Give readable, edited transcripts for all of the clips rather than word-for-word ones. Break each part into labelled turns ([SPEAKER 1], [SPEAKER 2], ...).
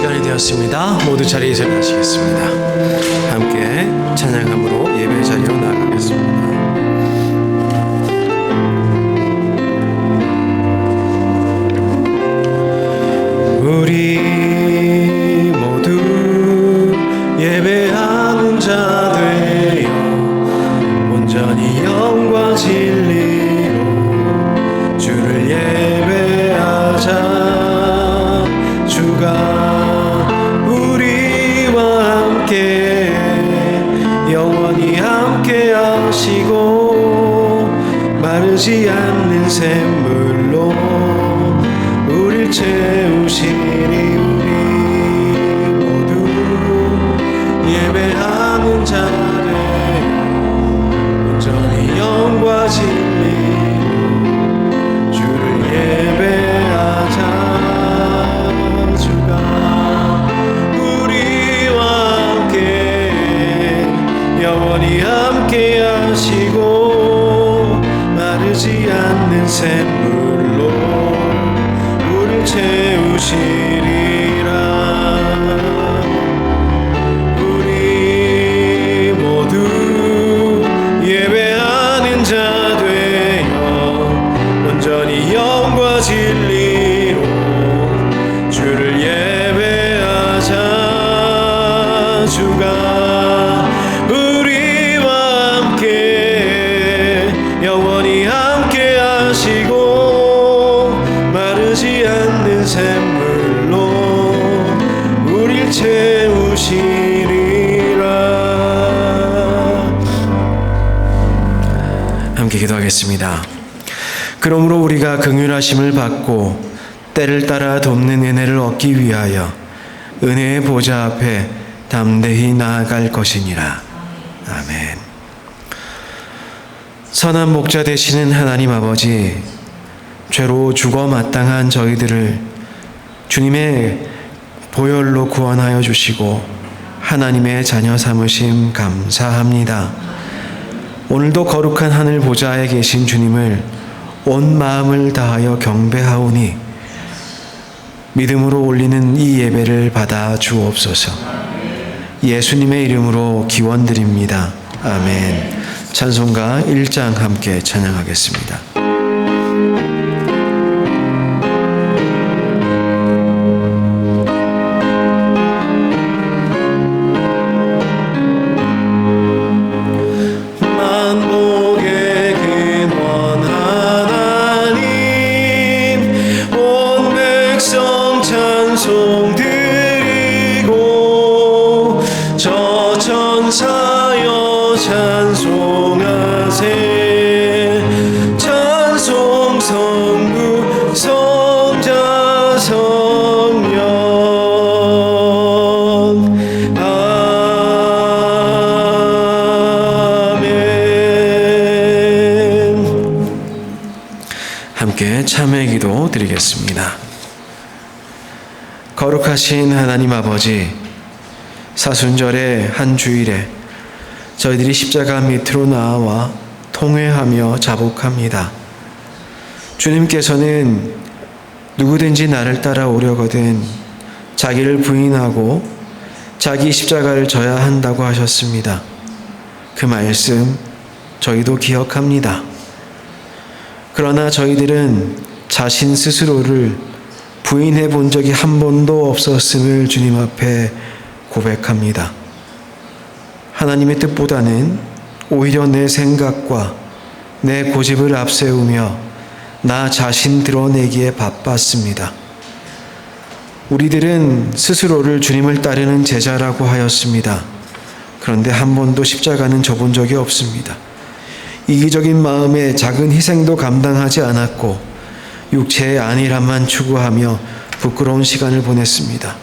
[SPEAKER 1] 시간이 되었습니다. 모두 자리에 일어나시겠습니다. 함께 찬양함으로 예배 자리로 나아가겠습니다. 우리 모두 예배하는 자 되어 온전히 영과 진리로 주를 예배하자. 주가 우리와 함께 영원히 함께 하시고 마르지 않는 샘물로 우릴 채우시니 우리 모두 예배하는 자들 온전히 영과 진리로 주를 예배하자. 영원히 함께 하시고 마르지 않는 샘물로 우릴 채우시리라. 우리 모두 예배하는 자 되어 온전히 영과 진리로 주를 예배하자. 주가 영원히 함께 하시고 마르지 않는 샘물로 우릴 채우시리라. 함께 기도하겠습니다. 그러므로 우리가 긍휼하심을 받고 때를 따라 돕는 은혜를 얻기 위하여 은혜의 보좌 앞에 담대히 나아갈 것이니라. 아멘. 선한 목자 되시는 하나님 아버지, 죄로 죽어 마땅한 저희들을 주님의 보혈로 구원하여 주시고 하나님의 자녀 삼으심 감사합니다. 오늘도 거룩한 하늘 보좌에 계신 주님을 온 마음을 다하여 경배하오니 믿음으로 올리는 이 예배를 받아 주옵소서. 예수님의 이름으로 기원드립니다. 아멘. 찬송가 1장 함께 찬양하겠습니다. 만복의 근원 하나님 온 백성 찬송 드리고 저 천사여 찬송하세. 찬송 성부 성자 성령 아멘. 함께 참회 기도 드리겠습니다. 거룩하신 하나님 아버지, 사순절의 한 주일에 저희들이 십자가 밑으로 나와 통회하며 자복합니다. 주님께서는 누구든지 나를 따라오려거든 자기를 부인하고 자기 십자가를 져야 한다고 하셨습니다. 그 말씀 저희도 기억합니다. 그러나 저희들은 자신 스스로를 부인해 본 적이 한 번도 없었음을 주님 앞에 고백합니다. 하나님의 뜻보다는 오히려 내 생각과 내 고집을 앞세우며 나 자신 드러내기에 바빴습니다. 우리들은 스스로를 주님을 따르는 제자라고 하였습니다. 그런데 한 번도 십자가는 져본 적이 없습니다. 이기적인 마음에 작은 희생도 감당하지 않았고 육체의 안일함만 추구하며 부끄러운 시간을 보냈습니다.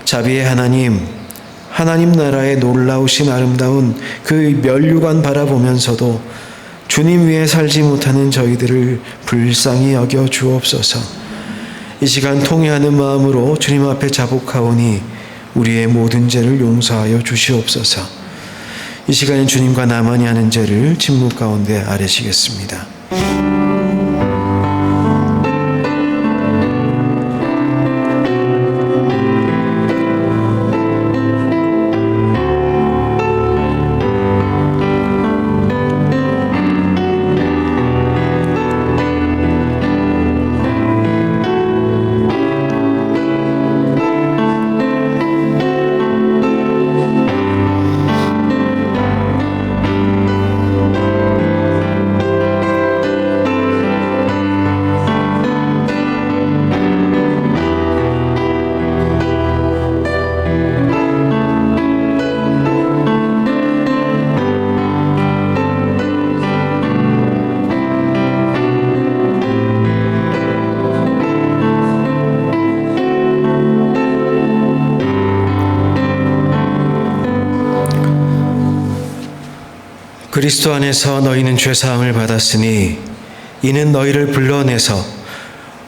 [SPEAKER 1] 자비의 하나님 나라의 놀라우신 아름다운 그 면류관 바라보면서도 주님 위에 살지 못하는 저희들을 불쌍히 여겨 주옵소서. 이 시간 통회하는 마음으로 주님 앞에 자복하오니 우리의 모든 죄를 용서하여 주시옵소서. 이 시간에 주님과 나만이 하는 죄를 침묵 가운데 아뢰시겠습니다. 그리스도 안에서 너희는 죄사함을 받았으니 이는 너희를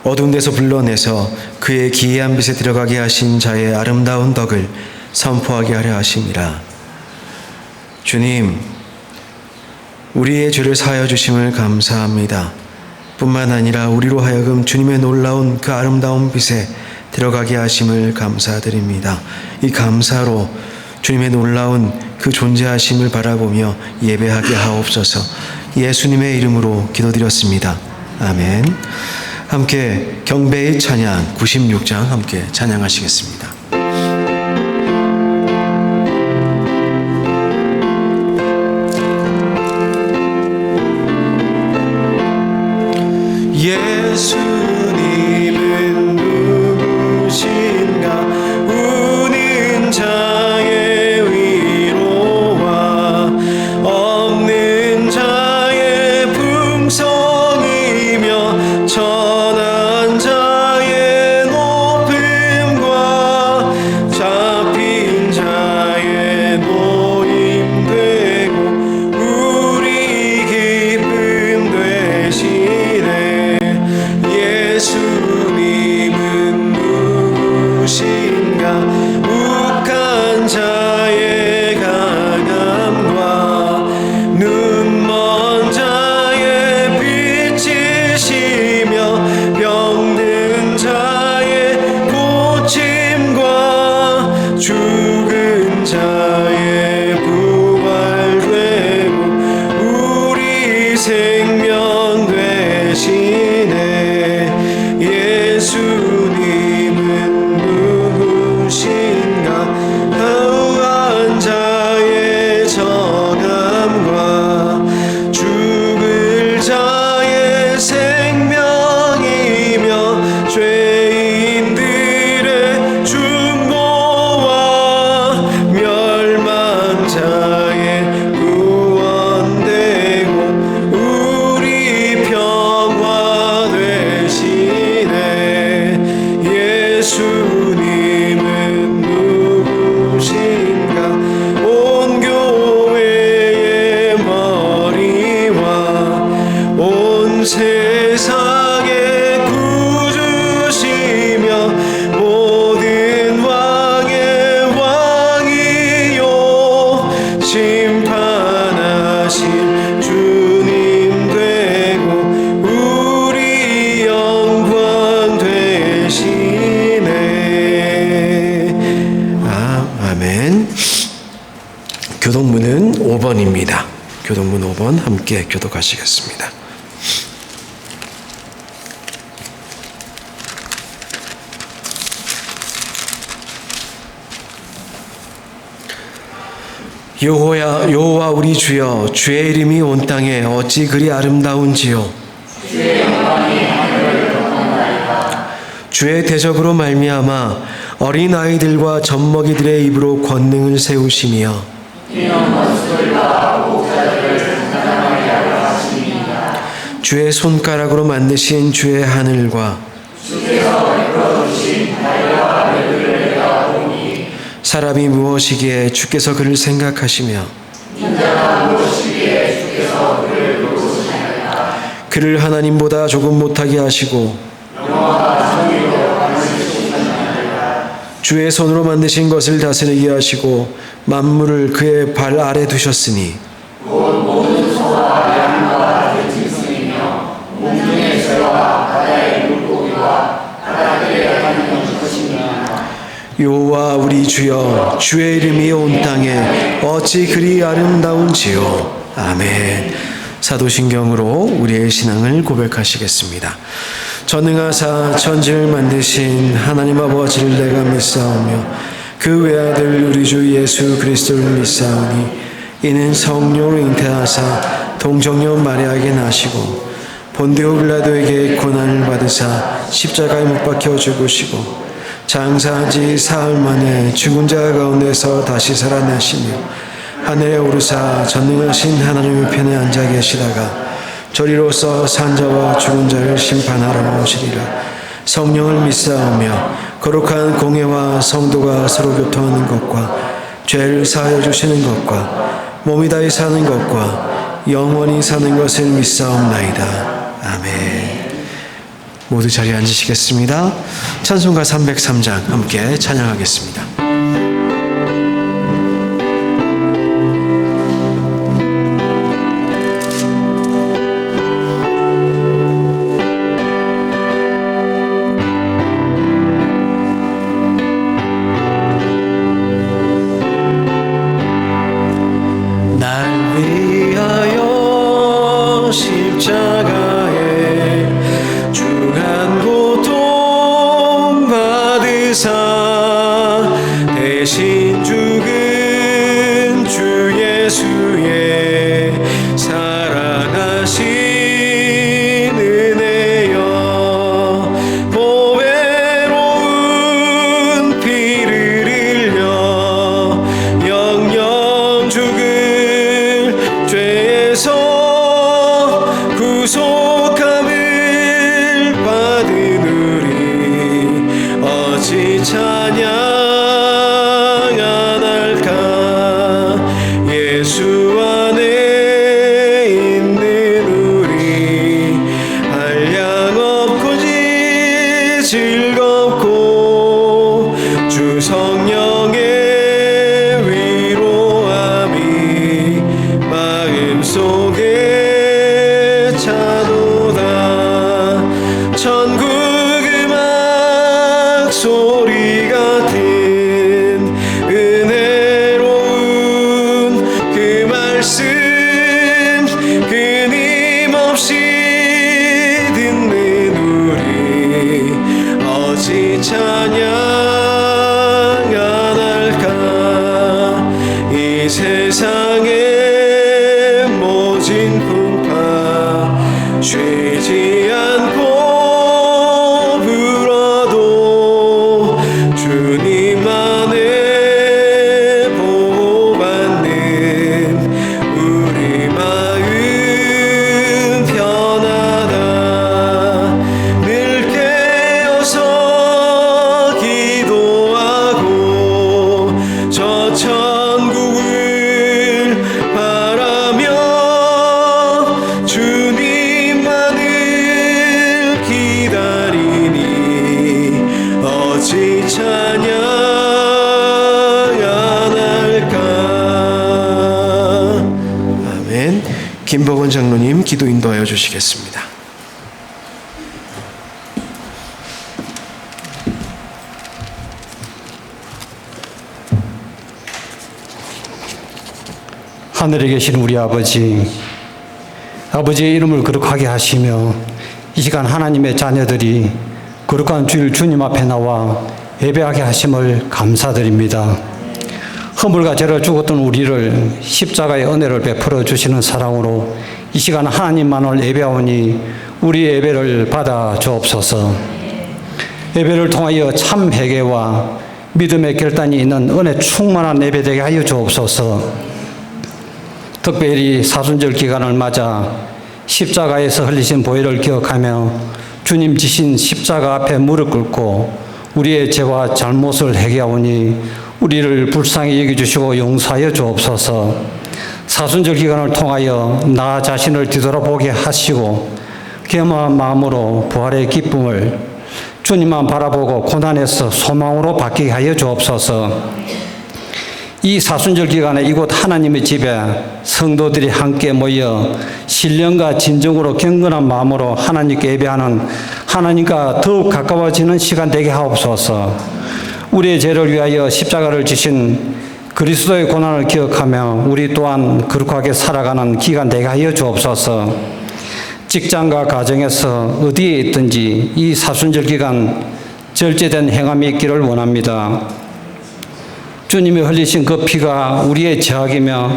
[SPEAKER 1] 어두운 데서 불러내서 그의 기이한 빛에 들어가게 하신 자의 아름다운 덕을 선포하게 하려 하심이라. 주님, 우리의 죄를 사하여 주심을 감사합니다. 뿐만 아니라 우리로 하여금 주님의 놀라운 그 아름다운 빛에 들어가게 하심을 감사드립니다. 이 감사로 주님의 놀라운 그 존재하심을 바라보며 예배하게 하옵소서. 예수님의 이름으로 기도드렸습니다. 아멘. 함께 경배의 찬양 96장 함께 찬양하시겠습니다. 예수님은 누구신가? 우는 자의 위로와 없는 자의 풍성이며 천한 자의 높음과 잡힌 자의 모임 되고 우리 기쁨 되시네. 예수님은 누구신가? 욱한 자의 강함과 눈먼 자의 빛이시며 병든 자의 고침과 죽은 자의 부활되고 우리 생명 되시네. 예수님은 누구신가? 허한 자의 정함과 죽을 자의 생명이며 죄인들의 중보와 멸망자의 구원되고 우리 평화 되시네. 예수님은 누구신가? 온 교회의 머리와 온 세상의 구주시며 모든 왕의 왕이요 심판하실 주님 되고 우리 영광 되시네. 아멘. 교독문은 5번입니다. 교독문 5번 함께 교독하시겠습니다. 여호와 우리 주여, 주의 이름이 온 땅에 어찌 그리 아름다운지요. 주의 대적으로 말미암아 어린 아이들과 젖먹이들의 입으로 권능을 세우시며 주의 손가락으로 만드신 주의 하늘과 사람이 무엇이기에 주께서 그를 생각하시며 그를 하나님보다 조금 못하게 하시고 주의 손으로 만드신 것을 다스리게 하시고 만물을 그의 발 아래 두셨으니 여호와 우리 주여, 주의 이름이 온 땅에 어찌 그리 아름다운지요. 아멘. 사도신경으로 우리의 신앙을 고백하시겠습니다. 전능하사 천지를 만드신 하나님 아버지를 내가 믿사오며 그 외아들 우리 주 예수 그리스도를 믿사오니 이는 성령으로 잉태하사 동정녀 마리아에게 나시고 본디오 빌라도에게 고난을 받으사 십자가에 못 박혀 죽으시고 장사한 지 사흘 만에 죽은 자 가운데서 다시 살아나시며 하늘에 오르사 전능하신 하나님의 편에 앉아 계시다가 저리로서 산자와 죽은 자를 심판하러 오시리라. 성령을 믿사오며 거룩한 공회와 성도가 서로 교통하는 것과 죄를 사하여 주시는 것과 몸이 다히 사는 것과 영원히 사는 것을 믿사옵나이다. 아멘. 모두 자리에 앉으시겠습니다. 찬송가 303장 함께 찬양하겠습니다.
[SPEAKER 2] 대신 죽은 주 예수의 사랑하신 은혜여 보배로운 피를 흘려 영영 죽을 죄에서 구속함을 받은 우리 어찌 찬양 예수 안에 있는 우리 한량없고 즐겁고 주 성령의 위로함이 마음속에 차도다. 천국 음악 소리 같은 끊임없이 듣는 우리 어찌 찬양 안 할까. 이 세상의 모진 풍파 쉬지 않고 불어도 주님만의 천국을 바라며 주님만을 기다리니 어찌 찬양 안 할까.
[SPEAKER 1] 아멘. 김복원 장로님 기도 인도하여 주시겠습니다.
[SPEAKER 3] 하늘에 계신 우리 아버지의 이름을 거룩하게 하시며 이 시간 하나님의 자녀들이 거룩한 주일 주님 앞에 나와 예배하게 하심을 감사드립니다. 허물과 죄를 죽었던 우리를 십자가의 은혜를 베풀어 주시는 사랑으로 이 시간 하나님만을 예배하오니 우리 예배를 받아 주옵소서. 예배를 통하여 참 회개와 믿음의 결단이 있는 은혜 충만한 예배 되게 하여 주옵소서. 특별히 사순절 기간을 맞아 십자가에서 흘리신 보혈을 기억하며 주님 지신 십자가 앞에 무릎 꿇고 우리의 죄와 잘못을 회개하오니 우리를 불쌍히 여겨주시고 용서하여 주옵소서. 사순절 기간을 통하여 나 자신을 뒤돌아보게 하시고 겸허한 마음으로 부활의 기쁨을 주님만 바라보고 고난에서 소망으로 바뀌게 하여 주옵소서. 이 사순절 기간에 이곳 하나님의 집에 성도들이 함께 모여 신령과 진정으로 경건한 마음으로 하나님께 예배하는 하나님과 더욱 가까워지는 시간 되게 하옵소서. 우리의 죄를 위하여 십자가를 지신 그리스도의 고난을 기억하며 우리 또한 거룩하게 살아가는 기간 되게 하여 주옵소서. 직장과 가정에서 어디에 있든지 이 사순절 기간 절제된 행함이 있기를 원합니다. 주님이 흘리신 그 피가 우리의 죄악이며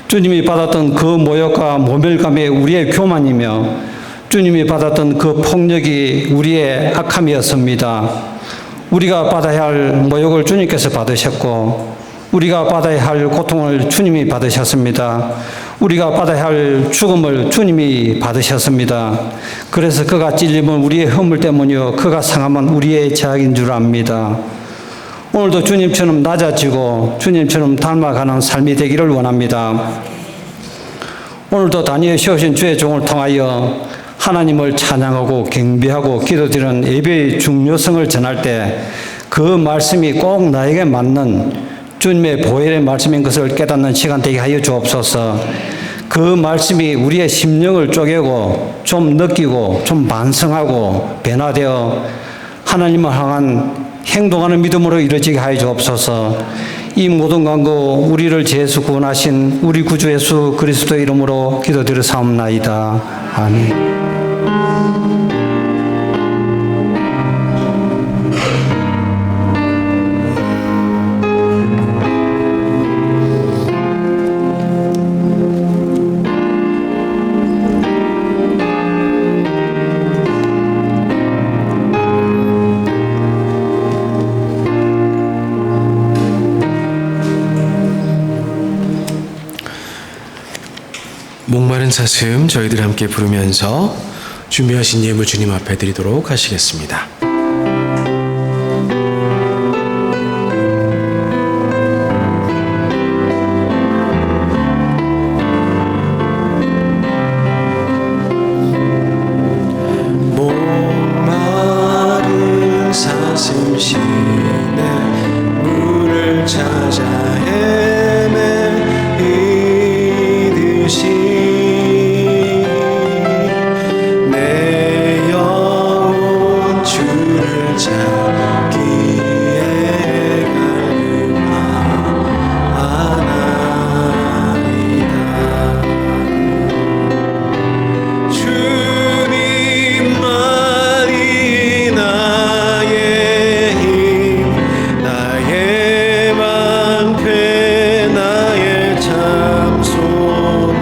[SPEAKER 3] 주님이 받았던 그 모욕과 모멸감이 우리의 교만이며 주님이 받았던 그 폭력이 우리의 악함이었습니다. 우리가 받아야 할 모욕을 주님께서 받으셨고 우리가 받아야 할 고통을 주님이 받으셨습니다. 우리가 받아야 할 죽음을 주님이 받으셨습니다. 그래서 그가 찔림은 우리의 허물 때문이요 그가 상함은 우리의 죄악인 줄 압니다. 오늘도 주님처럼 낮아지고 주님처럼 닮아가는 삶이 되기를 원합니다. 오늘도 단위에 세우신 주의 종을 통하여 하나님을 찬양하고 경배하고 기도드리는 예배의 중요성을 전할 때 그 말씀이 꼭 나에게 맞는 주님의 보혈의 말씀인 것을 깨닫는 시간 되게 하여 주옵소서. 그 말씀이 우리의 심령을 쪼개고 좀 느끼고 좀 반성하고 변화되어 하나님을 향한 행동하는 믿음으로 이루어지게 하여 주옵소서. 이 모든 간구 우리를 죄에서 구원하신 우리 구주 예수 그리스도의 이름으로 기도드려 사옵나이다. 아멘.
[SPEAKER 1] 목마른 사슴 저희들 함께 부르면서 준비하신 예물 주님 앞에 드리도록 하시겠습니다.
[SPEAKER 2] 목마른 사슴 시내 물을 찾아 헤매이듯이 내 영혼 주를 찾기에 갈급하나이다. 주님만이 나의 힘, 나의 방패, 나의 참 소망,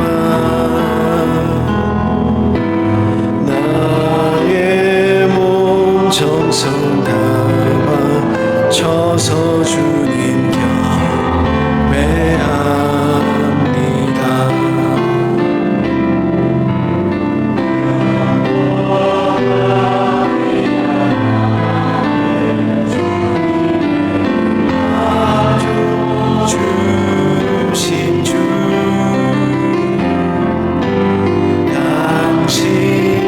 [SPEAKER 2] 나의 몸 정성 담아 쳐서 주님 경배합니다. 주신 주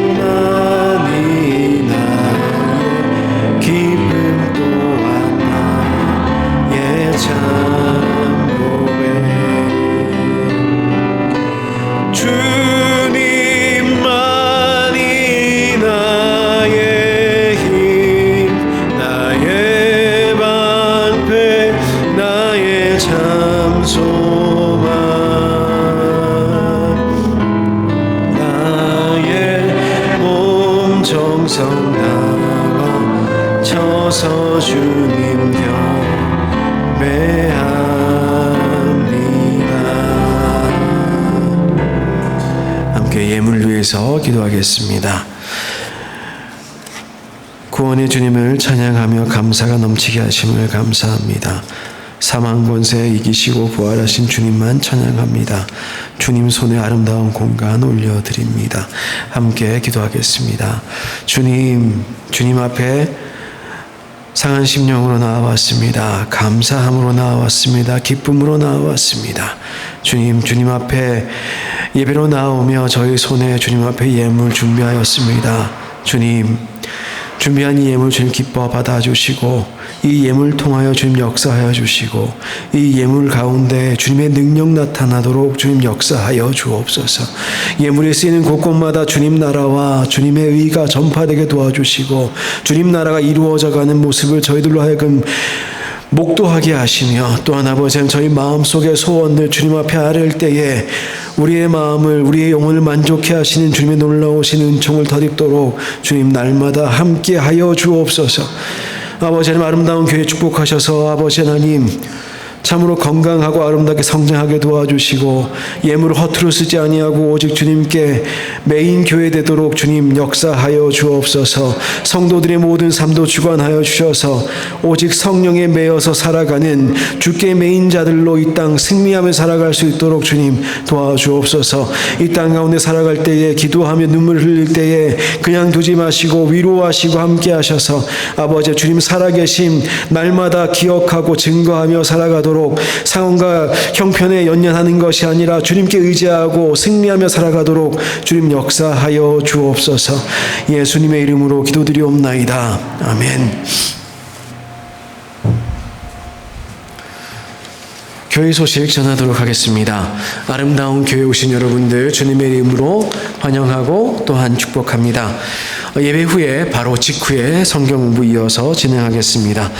[SPEAKER 2] 당신만이 나의 기쁨 또한 나의 참 고백. 주님만이 나의 힘, 나의 방패, 나의 참 소망, 나의 몸 정성 담아 쳐서 주님 경배합니다. 함께 예물을 위해서 기도하겠습니다. 구원의 주님을 찬양하며 감사가 넘치게 하심을 감사합니다. 사망 권세 이기시고 부활하신 주님만 찬양합니다. 주님 손에 아름다운 공간 올려드립니다. 함께 기도하겠습니다. 주님 앞에 상한 심령으로 나와왔습니다. 감사함으로 나와왔습니다. 기쁨으로 나와왔습니다. 주님 앞에 예배로 나오며 저희 손에 주님 앞에 예물 준비하였습니다. 주님, 준비한 이 예물 주님 기뻐 받아주시고 이 예물 통하여 주님 역사하여 주시고 이 예물 가운데 주님의 능력 나타나도록 주님 역사하여 주옵소서. 예물에 쓰이는 곳곳마다 주님 나라와 주님의 의가 전파되게 도와주시고 주님 나라가 이루어져가는 모습을 저희들로 하여금 목도하게 하시며 또한 아버지는 저희 마음속의 소원을 주님 앞에 아뢰을 때에 우리의 마음을 우리의 영혼을 만족해 하시는 주님의 놀라우신 은총을 덧입도록 주님 날마다 함께하여 주옵소서. 아버지 하나님 아름다운 교회 축복하셔서 아버지 하나님 참으로 건강하고 아름답게 성장하게 도와주시고 예물을 허투루 쓰지 아니하고 오직 주님께 메인 교회 되도록 주님 역사하여 주옵소서. 성도들의 모든 삶도 주관하여 주셔서 오직 성령에 매여서 살아가는 주께 메인 자들로 이 땅 승리하며 살아갈 수 있도록 주님 도와주옵소서. 이 땅 가운데 살아갈 때에 기도하며 눈물 흘릴 때에 그냥 두지 마시고 위로하시고 함께 하셔서 아버지 주님 살아계심 날마다 기억하고 증거하며 살아가도록
[SPEAKER 1] 살아가도록 상황과 형편에 연연하는 것이 아니라 주님께 의지하고 승리하며 살아가도록 주님 역사하여 주옵소서. 예수님의 이름으로 기도드리옵나이다. 아멘. 교회 소식 전하도록 하겠습니다. 아름다운 교회 오신 여러분들 주님의 이름으로 환영하고 또한 축복합니다. 예배 후에 바로 직후에 성경 공부 이어서 진행하겠습니다.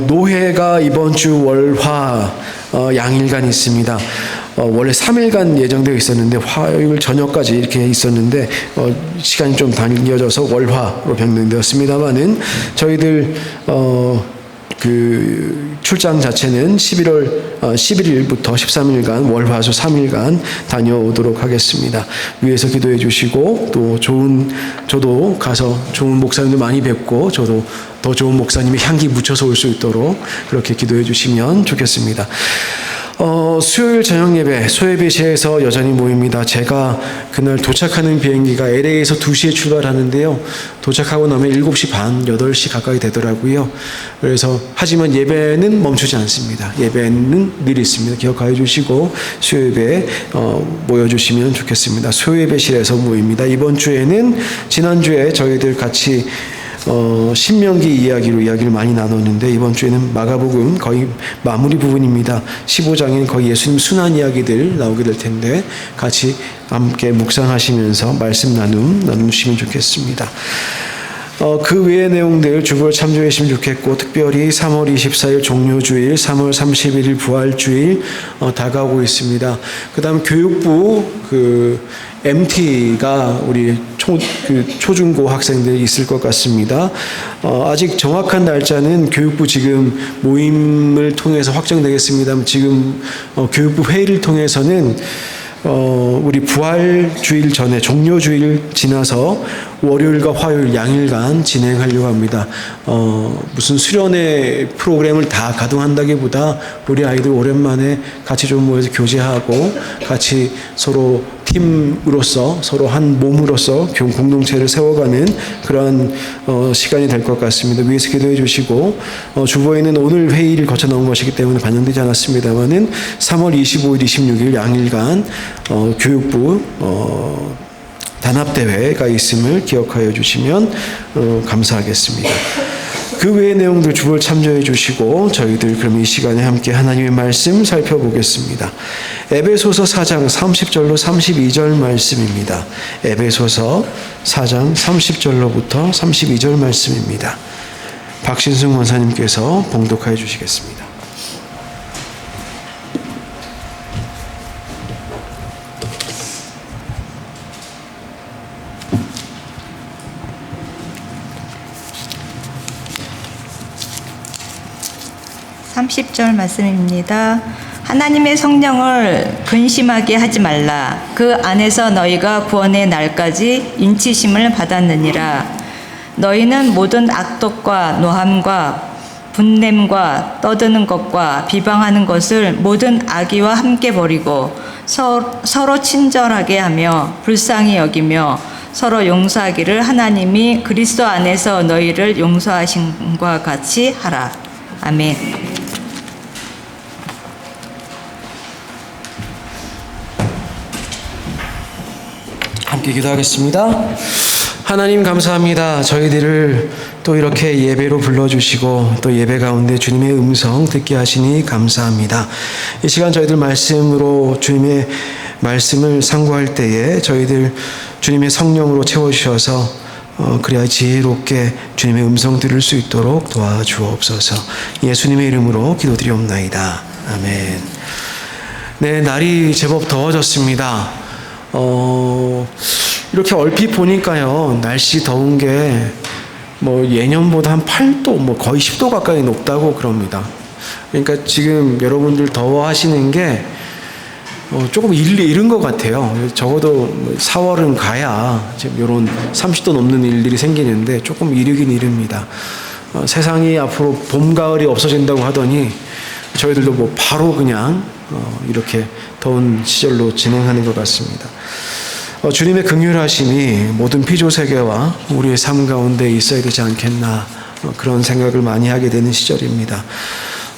[SPEAKER 1] 노회가 이번 주 월화 양일간 있습니다. 원래 3일간 예정되어 있었는데 화요일 저녁까지 이렇게 있었는데 시간이 좀 당겨져서 월화로 변경되었습니다만은 저희들 그 출장 자체는 11월 11일부터 13일간 월화수 3일간 다녀오도록 하겠습니다. 위에서 기도해 주시고 또 저도 가서 좋은 목사님들 많이 뵙고 저도 더 좋은 목사님의 향기 묻혀서 올 수 있도록 그렇게 기도해 주시면 좋겠습니다. 수요일 저녁 예배 소예배시에서 여전히 모입니다. 제가 그날 도착하는 비행기가 LA에서 2시에 출발하는데요. 도착하고 나면 7시 반, 8시 가까이 되더라고요. 그래서 하지만 예배는 멈추지 않습니다. 예배는 늘 있습니다. 기억하여 주시고 수요예배에 모여주시면 좋겠습니다. 소예배실에서 모입니다. 이번 주에는 지난주에 저희들 같이 신명기 이야기를 많이 나눴는데 이번 주에는 마가복음 거의 마무리 부분입니다. 15장엔 거의 예수님 순환 이야기들 나오게 될 텐데 같이 함께 묵상하시면서 말씀 나누시면 좋겠습니다. 그 외의 내용들 주보를 참조해 주시면 좋겠고 특별히 3월 24일 종료주일, 3월 31일 부활주일 다가오고 있습니다. 그 다음 교육부 MT가 우리 초중고 학생들이 있을 것 같습니다. 아직 정확한 날짜는 교육부 지금 모임을 통해서 확정되겠습니다만 지금 교육부 회의를 통해서는 우리 부활주일 전에 종료주일 지나서 월요일과 화요일 양일간 진행하려고 합니다. 무슨 수련회 프로그램을 다 가동한다기보다 우리 아이들 오랜만에 같이 좀 모여서 교제하고 같이 서로 팀으로서 서로 한 몸으로서 공동체를 세워가는 그러한 시간이 될 것 같습니다. 위에서 기도해 주시고 주보에는 오늘 회의를 거쳐 나온 것이기 때문에 반영되지 않았습니다만은 3월 25일, 26일 양일간 교육부 단합대회가 있음을 기억하여 주시면 감사하겠습니다. 그 외의 내용들 주보를 참조해 주시고 저희들 그럼 이 시간에 함께 하나님의 말씀 살펴보겠습니다. 에베소서 4장 30절로 32절 말씀입니다. 에베소서 4장 30절로부터 32절 말씀입니다. 박신승 원사님께서 봉독하여 주시겠습니다.
[SPEAKER 4] (30절) 말씀입니다. 하나님의 성령을 근심하게 하지 말라. 그 안에서 너희가 구원의 날까지 인치심을 받았느니라. 너희는 모든 악독과 노함과 분냄과 떠드는 것과 비방하는 것을 모든 악의와 함께 버리고 서로 친절하게 하며 불쌍히 여기며 서로 용서하기를 하나님이 그리스도 안에서 너희를 용서하신 것과 같이 하라. 아멘.
[SPEAKER 1] 함께 기도하겠습니다. 하나님 감사합니다. 저희들을 또 이렇게 예배로 불러주시고 또 예배 가운데 주님의 음성 듣게 하시니 감사합니다. 이 시간 저희들 말씀으로 주님의 말씀을 상고할 때에 저희들 주님의 성령으로 채워주셔서 그래야 지혜롭게 주님의 음성 들을 수 있도록 도와주옵소서. 예수님의 이름으로 기도드리옵나이다. 아멘. 네, 날이 제법 더워졌습니다. 이렇게 얼핏 보니까요, 날씨 더운 게 예년보다 한 8도, 거의 10도 가까이 높다고 그럽니다. 그러니까 지금 여러분들 더워하시는 게 조금 이른 것 같아요. 적어도 4월은 가야 지금 이런 30도 넘는 일들이 생기는데 조금 이르긴 이릅니다. 세상이 앞으로 봄, 가을이 없어진다고 하더니 저희들도 바로 그냥 이렇게 더운 시절로 진행하는 것 같습니다. 주님의 긍휼하심이 모든 피조세계와 우리의 삶 가운데 있어야 되지 않겠나 그런 생각을 많이 하게 되는 시절입니다.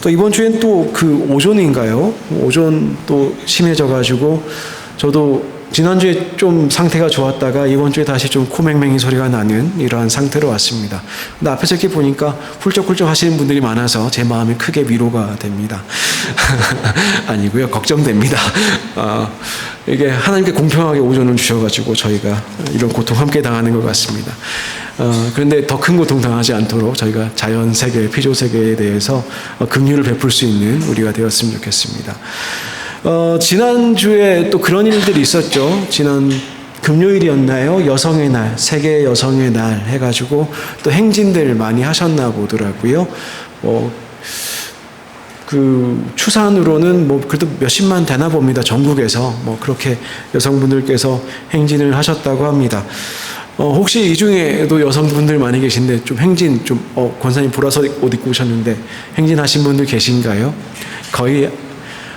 [SPEAKER 1] 또 이번 주엔 또 그 오존인가요? 오존 또 심해져가지고 저도 지난주에 좀 상태가 좋았다가 이번 주에 다시 좀 코맹맹이 소리가 나는 이러한 상태로 왔습니다. 근데 앞에서 이렇게 보니까 훌쩍훌쩍 하시는 분들이 많아서 제 마음이 크게 위로가 됩니다. 아니고요, 걱정됩니다. 이게 하나님께 공평하게 오존을 주셔가지고 저희가 이런 고통 함께 당하는 것 같습니다. 그런데 더 큰 고통 당하지 않도록 저희가 자연 세계, 피조 세계에 대해서 긍휼을 베풀 수 있는 우리가 되었으면 좋겠습니다. 지난주에 또 그런 일들이 있었죠. 지난 금요일이었나요? 여성의 날, 세계 여성의 날 해가지고 또 행진들 많이 하셨나 보더라고요. 그 추산으로는 뭐 그래도 몇십만 되나 봅니다. 전국에서 뭐 그렇게 여성분들께서 행진을 하셨다고 합니다. 혹시 이 중에도 여성분들 많이 계신데 좀 행진 권사님 보라색 옷 입고 오셨는데 행진하신 분들 계신가요? 거의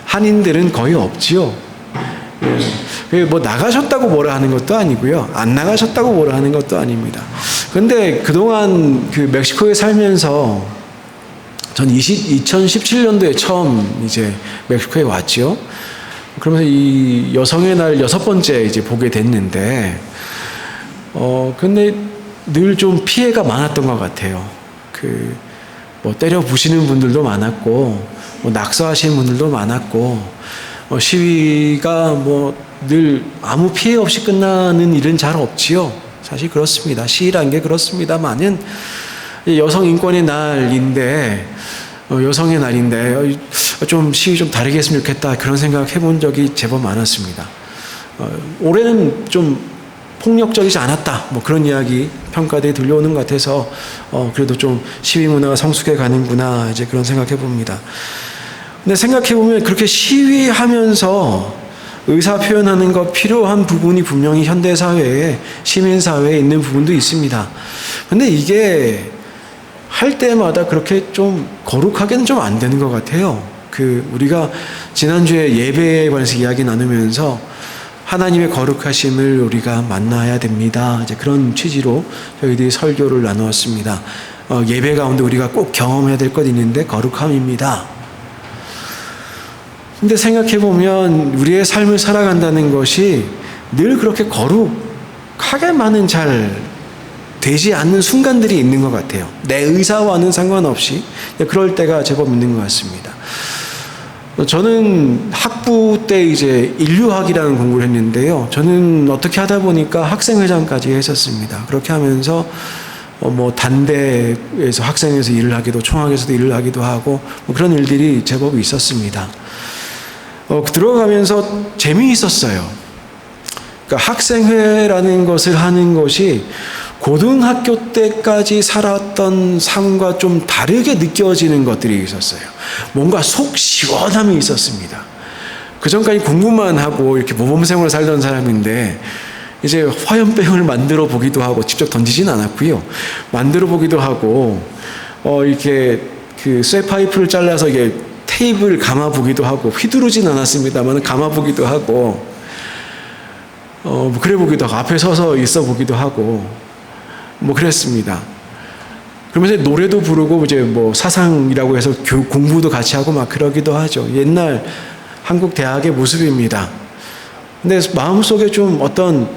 [SPEAKER 1] 한인들은 거의 없지요. 예. 뭐 나가셨다고 뭐라 하는 것도 아니고요. 안 나가셨다고 뭐라 하는 것도 아닙니다. 근데 그동안 그 멕시코에 살면서 전 2017년도에 처음 이제 멕시코에 왔지요. 그러면서 이 여성의 날 6번째 이제 보게 됐는데, 근데 늘 좀 피해가 많았던 것 같아요. 뭐 때려 부시는 분들도 많았고, 뭐 낙서하시는 분들도 많았고, 시위가 뭐 늘 아무 피해 없이 끝나는 일은 잘 없지요. 사실 그렇습니다. 시위란 게 그렇습니다만은 여성 인권의 날인데, 여성의 날인데 좀 시위 좀 다르게 했으면 좋겠다 그런 생각 해본 적이 제법 많았습니다. 올해는 좀 폭력적이지 않았다 뭐 그런 이야기 평가들이 들려오는 것 같아서 그래도 좀 시위 문화가 성숙해 가는구나 이제 그런 생각해 봅니다. 근데 생각해 보면 그렇게 시위하면서 의사 표현하는 것 필요한 부분이 분명히 현대 사회에 시민 사회에 있는 부분도 있습니다. 근데 이게 할 때마다 그렇게 좀 거룩하게는 좀 안 되는 것 같아요. 우리가 지난주에 예배에 관해서 이야기 나누면서 하나님의 거룩하심을 우리가 만나야 됩니다. 이제 그런 취지로 저희들이 설교를 나누었습니다. 예배 가운데 우리가 꼭 경험해야 될 것 있는데 거룩함입니다. 근데 생각해보면 우리의 삶을 살아간다는 것이 늘 그렇게 거룩하게만은 잘 되지 않는 순간들이 있는 것 같아요. 내 의사와는 상관없이 그럴 때가 제법 있는 것 같습니다. 저는 학부 때 이제 인류학이라는 공부를 했는데요. 저는 어떻게 하다 보니까 학생회장까지 했었습니다. 그렇게 하면서 뭐 단대에서 학생회에서 일을 하기도 총학에서도 일을 하기도 하고 뭐 그런 일들이 제법 있었습니다. 들어가면서 재미있었어요. 그러니까 학생회라는 것을 하는 것이 고등학교 때까지 살았던 삶과 좀 다르게 느껴지는 것들이 있었어요. 뭔가 속 시원함이 있었습니다. 그 전까지 공부만 하고 이렇게 모범생으로 살던 사람인데 이제 화염병을 만들어 보기도 하고 직접 던지진 않았고요. 만들어 보기도 하고 이렇게 그 쇠파이프를 잘라서 이게 테이프를 감아 보기도 하고 휘두르진 않았습니다만 감아 보기도 하고 뭐 그래 보기도 하고 앞에 서서 있어 보기도 하고 뭐 그랬습니다. 그러면서 노래도 부르고 이제 뭐 사상이라고 해서 공부도 같이 하고 막 그러기도 하죠. 옛날 한국 대학의 모습입니다. 근데 마음속에 좀 어떤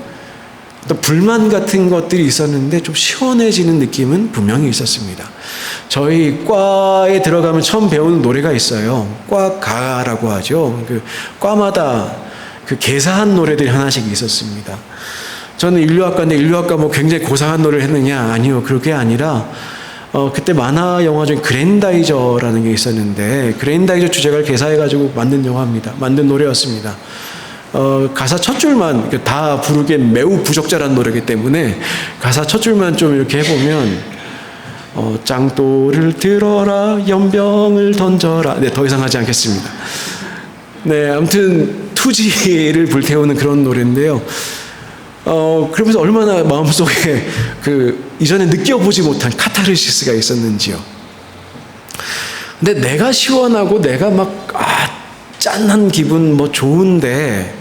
[SPEAKER 1] 불만 같은 것들이 있었는데 좀 시원해지는 느낌은 분명히 있었습니다. 저희 과에 들어가면 처음 배우는 노래가 있어요. 과가라고 하죠. 그 과마다 그 개사한 노래들이 하나씩 있었습니다. 저는 인류학과인데 인류학과 뭐 굉장히 고상한 노래를 했느냐? 아니요. 그게 아니라 그때 만화 영화 중에 그랜다이저라는 게 있었는데 그랜다이저 주제가를 개사해가지고 만든 영화입니다. 만든 노래였습니다. 가사 첫 줄만 다 부르기엔 매우 부적절한 노래이기 때문에 가사 첫 줄만 좀 이렇게 해보면 짱돌을 들어라 연병을 던져라 네, 더 이상 하지 않겠습니다. 네, 아무튼 투지를 불태우는 그런 노래인데요. 그러면서 얼마나 마음속에 이전에 느껴보지 못한 카타르시스가 있었는지요. 근데 내가 시원하고 내가 막 짠한 기분 뭐 좋은데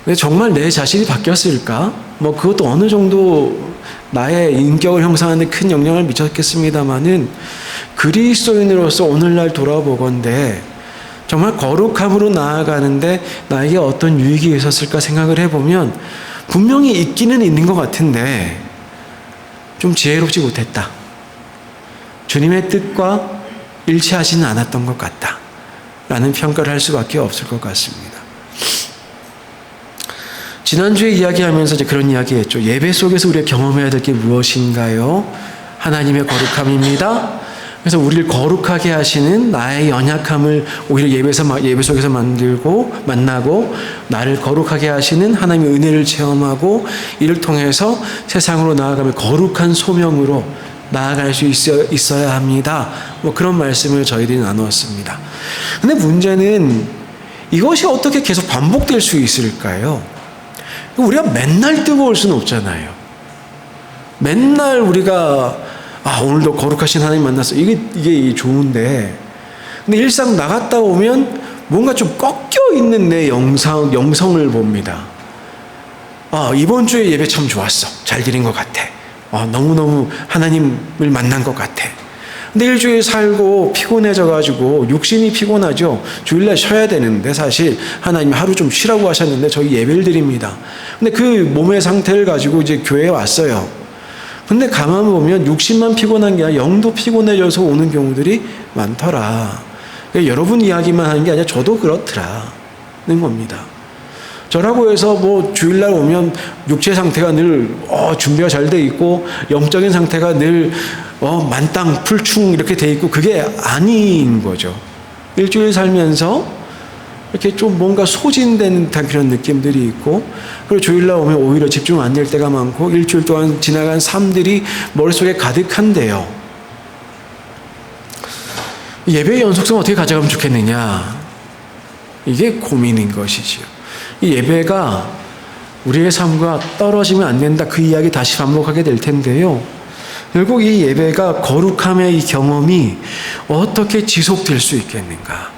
[SPEAKER 1] 왜 정말 내 자신이 바뀌었을까? 뭐 그것도 어느 정도 나의 인격을 형성하는 데 큰 영향을 미쳤겠습니다만은 그리스도인으로서 오늘날 돌아보건대 정말 거룩함으로 나아가는데 나에게 어떤 유익이 있었을까 생각을 해보면 분명히 있기는 있는 것 같은데 좀 지혜롭지 못했다. 주님의 뜻과 일치하지는 않았던 것 같다. 라는 평가를 할 수밖에 없을 것 같습니다. 지난주에 이야기하면서 이제 그런 이야기 했죠. 예배 속에서 우리가 경험해야 될 게 무엇인가요? 하나님의 거룩함입니다. 그래서 우리를 거룩하게 하시는 나의 연약함을 오히려 예배 속에서 만나고 나를 거룩하게 하시는 하나님의 은혜를 체험하고 이를 통해서 세상으로 나아가며 거룩한 소명으로 나아갈 수 있어야 합니다. 뭐 그런 말씀을 저희들이 나누었습니다. 근데 문제는 이것이 어떻게 계속 반복될 수 있을까요? 우리가 맨날 뜨거울 수는 없잖아요. 맨날 우리가 오늘도 거룩하신 하나님 만났어. 이게 좋은데. 근데 일상 나갔다 오면 뭔가 좀 꺾여 있는 내 영성을 봅니다. 이번 주에 예배 참 좋았어. 잘 드린 것 같아. 너무너무 하나님을 만난 것 같아. 근데 일주일 살고 피곤해져가지고 육신이 피곤하죠. 주일날 쉬어야 되는데 사실 하나님이 하루 좀 쉬라고 하셨는데 저희 예배를 드립니다. 근데 그 몸의 상태를 가지고 이제 교회에 왔어요. 근데 가만 보면 육신만 피곤한 게 아니라 영도 피곤해져서 오는 경우들이 많더라. 그러니까 여러분 이야기만 하는 게 아니라 저도 그렇더라는 겁니다. 저라고 해서 뭐 주일날 오면 육체 상태가 늘 준비가 잘 돼 있고 영적인 상태가 늘 만땅 풀충 이렇게 돼 있고 그게 아닌 거죠. 일주일 살면서 이렇게 좀 뭔가 소진된 듯한 그런 느낌들이 있고 그리고 주일날 오면 오히려 집중 안 될 때가 많고 일주일 동안 지나간 삶들이 머릿속에 가득한데요. 예배의 연속성 어떻게 가져가면 좋겠느냐? 이게 고민인 것이지요. 이 예배가 우리의 삶과 떨어지면 안 된다. 그 이야기 다시 반복하게 될 텐데요. 결국 이 예배가 거룩함의 이 경험이 어떻게 지속될 수 있겠는가?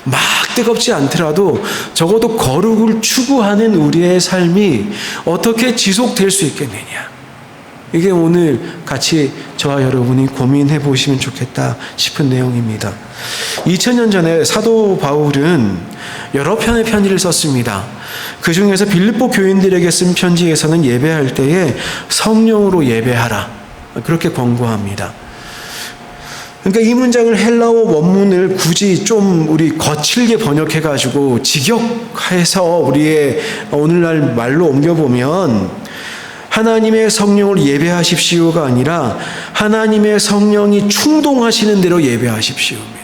[SPEAKER 1] 막 뜨겁지 않더라도 적어도 거룩을 추구하는 우리의 삶이 어떻게 지속될 수 있겠느냐? 이게 오늘 같이 저와 여러분이 고민해 보시면 좋겠다 싶은 내용입니다. 2000년 전에 사도 바울은 여러 편의 편지를 썼습니다. 그 중에서 빌립보 교인들에게 쓴 편지에서는 예배할 때에 성령으로 예배하라. 그렇게 권고합니다. 그러니까 이 문장을 헬라어 원문을 굳이 좀 우리 거칠게 번역해가지고 직역해서 우리의 오늘날 말로 옮겨보면 하나님의 성령을 예배하십시오가 아니라 하나님의 성령이 충동하시는 대로 예배하십시오입니다.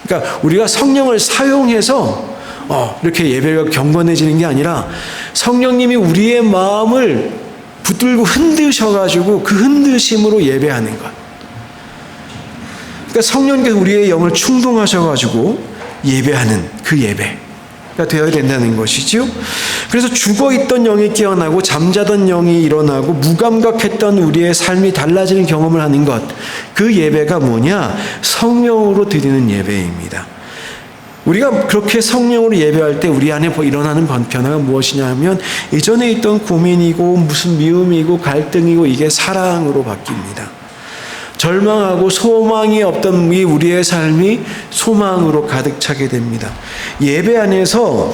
[SPEAKER 1] 그러니까 우리가 성령을 사용해서 이렇게 예배가 경건해지는 게 아니라 성령님이 우리의 마음을 붙들고 흔드셔가지고 그 흔드심으로 예배하는 것. 그러니까 성령께서 우리의 영을 충동하셔가지고 예배하는 그 예배가 되어야 된다는 것이지요. 그래서 죽어있던 영이 깨어나고 잠자던 영이 일어나고 무감각했던 우리의 삶이 달라지는 경험을 하는 것. 그 예배가 뭐냐? 성령으로 드리는 예배입니다. 우리가 그렇게 성령으로 예배할 때 우리 안에 일어나는 변화가 무엇이냐 하면 이전에 있던 고민이고 무슨 미움이고 갈등이고 이게 사랑으로 바뀝니다. 절망하고 소망이 없던 이 우리의 삶이 소망으로 가득 차게 됩니다. 예배 안에서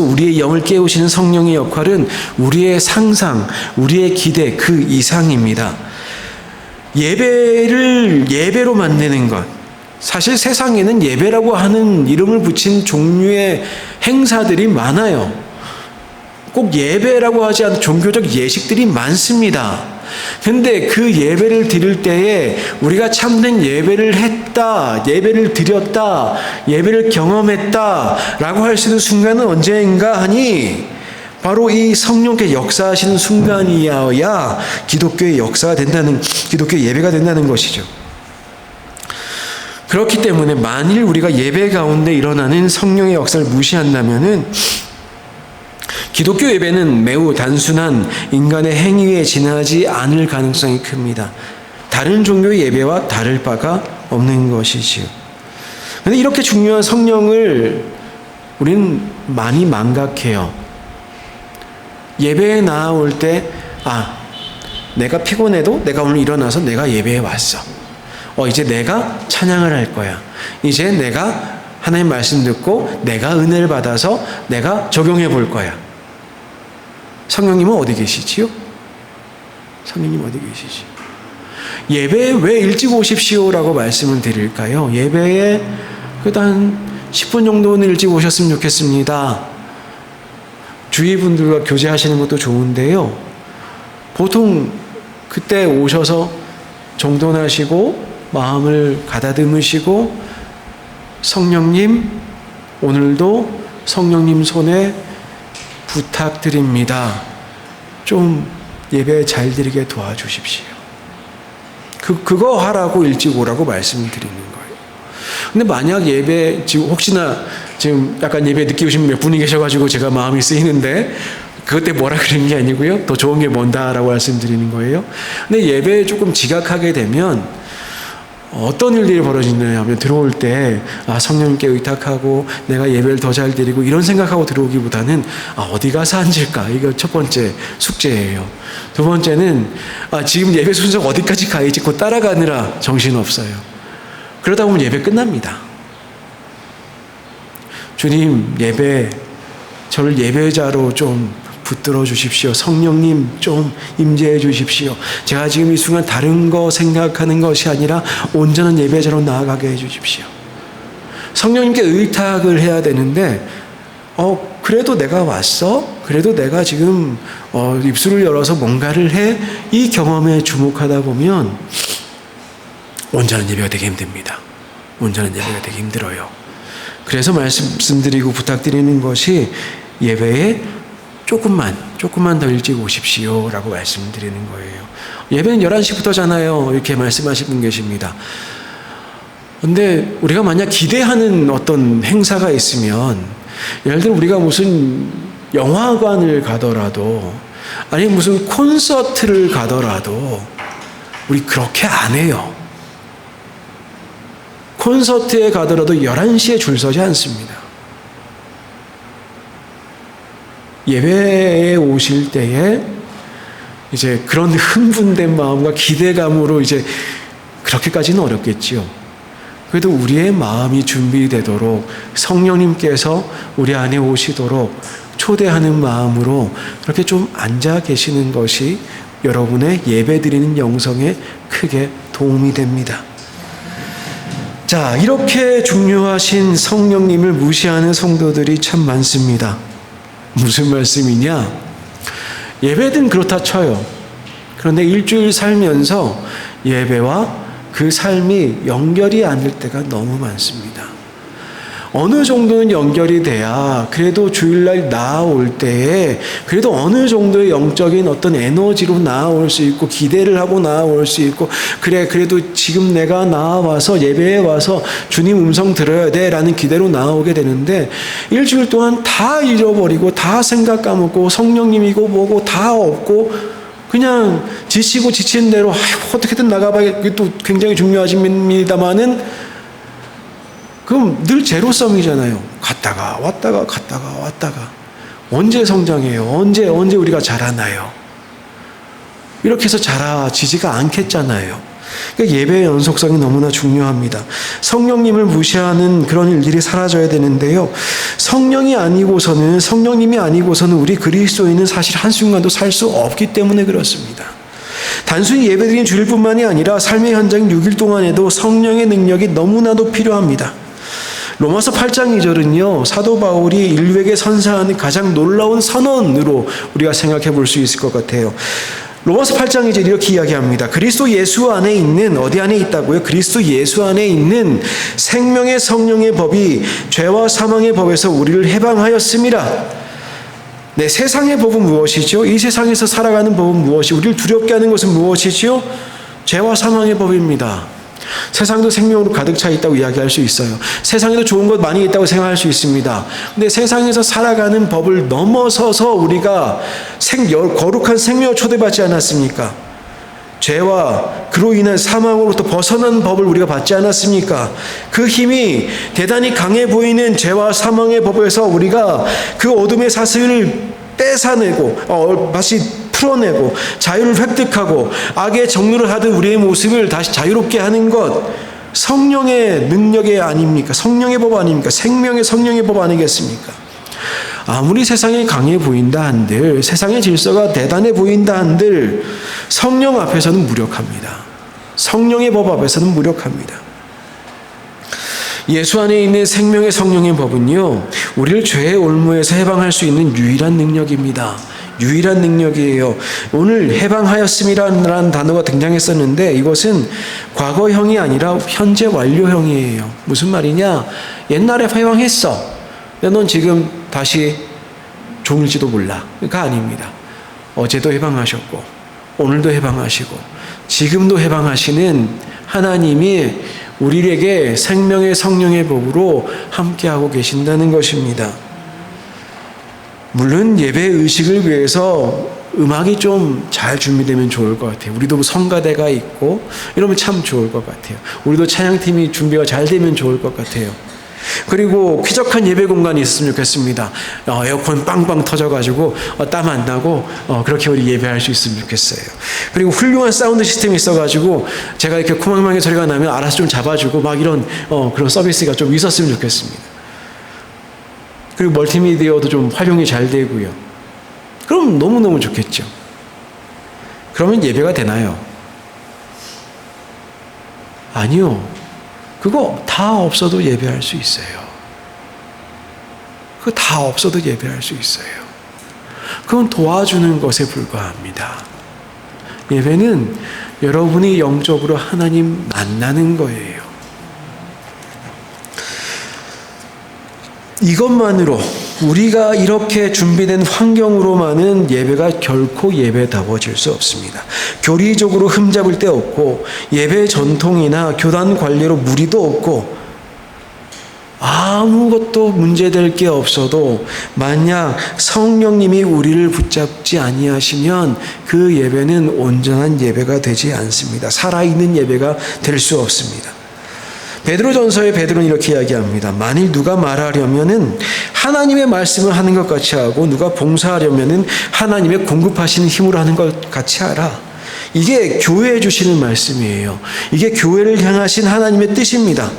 [SPEAKER 1] 우리의 영을 깨우시는 성령의 역할은 우리의 상상, 우리의 기대 그 이상입니다. 예배를 예배로 만드는 것. 사실 세상에는 예배라고 하는 이름을 붙인 종류의 행사들이 많아요. 꼭 예배라고 하지 않은 종교적 예식들이 많습니다. 근데 그 예배를 드릴 때에 우리가 참된 예배를 했다, 예배를 드렸다, 예배를 경험했다 라고 할 수 있는 순간은 언제인가 하니 바로 이 성령께 역사하시는 순간이어야 기독교의 역사가 된다는, 기독교의 예배가 된다는 것이죠. 그렇기 때문에 만일 우리가 예배 가운데 일어나는 성령의 역사를 무시한다면은 기독교 예배는 매우 단순한 인간의 행위에 지나지 않을 가능성이 큽니다. 다른 종교의 예배와 다를 바가 없는 것이지요. 그런데 이렇게 중요한 성령을 우리는 많이 망각해요. 예배에 나올 때 내가 피곤해도 내가 오늘 일어나서 내가 예배에 왔어. 이제 내가 찬양을 할 거야. 이제 내가 하나님 말씀 듣고 내가 은혜를 받아서 내가 적용해 볼 거야. 성령님은 어디 계시지요? 성령님 어디 계시지? 예배에 왜 일찍 오십시오라고 말씀을 드릴까요? 예배에 그래도 한 10분 정도는 일찍 오셨으면 좋겠습니다. 주위 분들과 교제하시는 것도 좋은데요. 보통 그때 오셔서 정돈하시고 마음을 가다듬으시고 성령님, 오늘도 성령님 손에 부탁드립니다. 좀 예배 잘 드리게 도와주십시오. 그거 하라고 일찍 오라고 말씀드리는 거예요. 근데 만약 예배, 지금 혹시나 지금 약간 예배 늦게 오신 몇 분이 계셔가지고 제가 마음이 쓰이는데 그것 때문에 뭐라 그런 게 아니고요. 더 좋은 게 뭔다라고 말씀드리는 거예요. 근데 예배에 조금 지각하게 되면 어떤 일들이 벌어지느냐 하면 들어올 때 성령님께 의탁하고 내가 예배를 더 잘 드리고 이런 생각하고 들어오기보다는 어디 가서 앉을까? 이거 첫 번째 숙제예요. 두 번째는 지금 예배 순서가 어디까지 가야지 곧 따라가느라 정신없어요. 그러다 보면 예배 끝납니다. 주님, 저를 예배자로 좀 붙들어 주십시오. 성령님 좀 임재해 주십시오. 제가 지금 이 순간 다른 거 생각하는 것이 아니라 온전한 예배자로 나아가게 해 주십시오. 성령님께 의탁을 해야 되는데 그래도 내가 왔어? 그래도 내가 지금 입술을 열어서 뭔가를 해? 이 경험에 주목하다 보면 온전한 예배가 되기 힘듭니다. 온전한 예배가 되기 힘들어요. 그래서 말씀드리고 부탁드리는 것이 예배에 조금만 더 일찍 오십시오 라고 말씀드리는 거예요. 예배는 11시부터잖아요. 이렇게 말씀하신 분 계십니다. 근데 우리가 만약 기대하는 어떤 행사가 있으면, 예를 들어 우리가 무슨 영화관을 가더라도 아니 무슨 콘서트를 가더라도 우리 그렇게 안 해요. 콘서트에 가더라도 11시에 줄 서지 않습니다. 예배에 오실 때에 이제 그런 흥분된 마음과 기대감으로 이제 그렇게까지는 어렵겠지요. 그래도 우리의 마음이 준비되도록 성령님께서 우리 안에 오시도록 초대하는 마음으로 그렇게 좀 앉아 계시는 것이 여러분의 예배 드리는 영성에 크게 도움이 됩니다. 자, 이렇게 중요하신 성령님을 무시하는 성도들이 참 많습니다. 무슨 말씀이냐? 예배든 그렇다 쳐요. 그런데 일주일 살면서 예배와 그 삶이 연결이 안 될 때가 너무 많습니다. 어느 정도는 연결이 돼야 그래도 주일날 나아올 때에 그래도 어느 정도의 영적인 어떤 에너지로 나아올 수 있고 기대를 하고 나아올 수 있고 그래도 지금 내가 나아와서 예배에 와서 주님 음성 들어야 돼 라는 기대로 나아오게 되는데 일주일 동안 다 잊어버리고 다 생각 까먹고 성령님이고 뭐고 다 없고 그냥 지치고 지친 대로 어떻게든 나가봐야 또 굉장히 중요하십니다마는 그럼 늘 제로섬이잖아요. 갔다가 왔다가 언제 성장해요? 언제 우리가 자라나요? 이렇게 해서 자라지지가 않겠잖아요. 그러니까 예배의 연속성이 너무나 중요합니다. 성령님을 무시하는 그런 일들이 사라져야 되는데요. 성령님이 아니고서는 우리 그리스도인은 사실 한순간도 살 수 없기 때문에 그렇습니다. 단순히 예배드린 주일뿐만이 아니라 삶의 현장 6일 동안에도 성령의 능력이 너무나도 필요합니다. 로마서 8장 2절은요. 사도 바울이 인류에게 선사하는 가장 놀라운 선언으로 우리가 생각해 볼 수 있을 것 같아요. 로마서 8장 2절 이렇게 이야기합니다. 그리스도 예수 안에 있는 어디 안에 있다고요? 그리스도 예수 안에 있는 생명의 성령의 법이 죄와 사망의 법에서 우리를 해방하였음이라. 네, 세상의 법은 무엇이죠? 이 세상에서 살아가는 법은 무엇이? 우리를 두렵게 하는 것은 무엇이죠? 죄와 사망의 법입니다. 세상도 생명으로 가득 차 있다고 이야기할 수 있어요. 세상에도 좋은 것 많이 있다고 생각할 수 있습니다. 근데 세상에서 살아가는 법을 넘어서서 우리가 거룩한 생명을 초대받지 않았습니까? 죄와 그로 인한 사망으로부터 벗어난 법을 우리가 받지 않았습니까? 그 힘이 대단히 강해 보이는 죄와 사망의 법에서 우리가 그 어둠의 사슬을 떼사내고 마치 풀어내고 자유를 획득하고 악의 정죄를 하던 우리의 모습을 다시 자유롭게 하는 것, 성령의 능력이 아닙니까? 성령의 법 아닙니까? 생명의 성령의 법 아니겠습니까? 아무리 세상이 강해 보인다 한들, 세상의 질서가 대단해 보인다 한들 성령 앞에서는 무력합니다. 성령의 법 앞에서는 무력합니다. 예수 안에 있는 생명의 성령의 법은요, 우리를 죄의 올무에서 해방할 수 있는 유일한 능력입니다. 유일한 능력이에요. 오늘 해방하였음이라는 단어가 등장했었는데 이것은 과거형이 아니라 현재 완료형이에요. 무슨 말이냐? 옛날에 해방했어. 근데 넌 지금 다시 종일지도 몰라. 그러니까 아닙니다. 어제도 해방하셨고 오늘도 해방하시고 지금도 해방하시는 하나님이 우리에게 생명의 성령의 법으로 함께하고 계신다는 것입니다. 물론 예배 의식을 위해서 음악이 좀 잘 준비되면 좋을 것 같아요. 우리도 성가대가 있고 이러면 참 좋을 것 같아요. 우리도 찬양팀이 준비가 잘 되면 좋을 것 같아요. 그리고 쾌적한 예배 공간이 있었으면 좋겠습니다. 에어컨 빵빵 터져가지고 땀 안 나고 그렇게 우리 예배할 수 있으면 좋겠어요. 그리고 훌륭한 사운드 시스템이 있어가지고 제가 이렇게 코망망의 소리가 나면 알아서 좀 잡아주고 막 이런 그런 서비스가 좀 있었으면 좋겠습니다. 그리고 멀티미디어도 좀 활용이 잘 되고요. 그럼 너무너무 좋겠죠. 그러면 예배가 되나요? 아니요. 그거 다 없어도 예배할 수 있어요. 그거 다 없어도 예배할 수 있어요. 그건 도와주는 것에 불과합니다. 예배는 여러분이 영적으로 하나님 만나는 거예요. 이것만으로 우리가 이렇게 준비된 환경으로만은 예배가 결코 예배다워질 수 없습니다. 교리적으로 흠잡을 데 없고 예배 전통이나 교단 관리로 무리도 없고 아무것도 문제될 게 없어도 만약 성령님이 우리를 붙잡지 아니하시면 그 예배는 온전한 예배가 되지 않습니다. 살아있는 예배가 될 수 없습니다. 베드로전서에 베드로는 이렇게 이야기합니다. 만일 누가 말하려면은 하나님의 말씀을 하는 것 같이 하고 누가 봉사하려면은 하나님의 공급하시는 힘으로 하는 것 같이 하라. 이게 교회에 주시는 말씀이에요. 이게 교회를 향하신 하나님의 뜻입니다.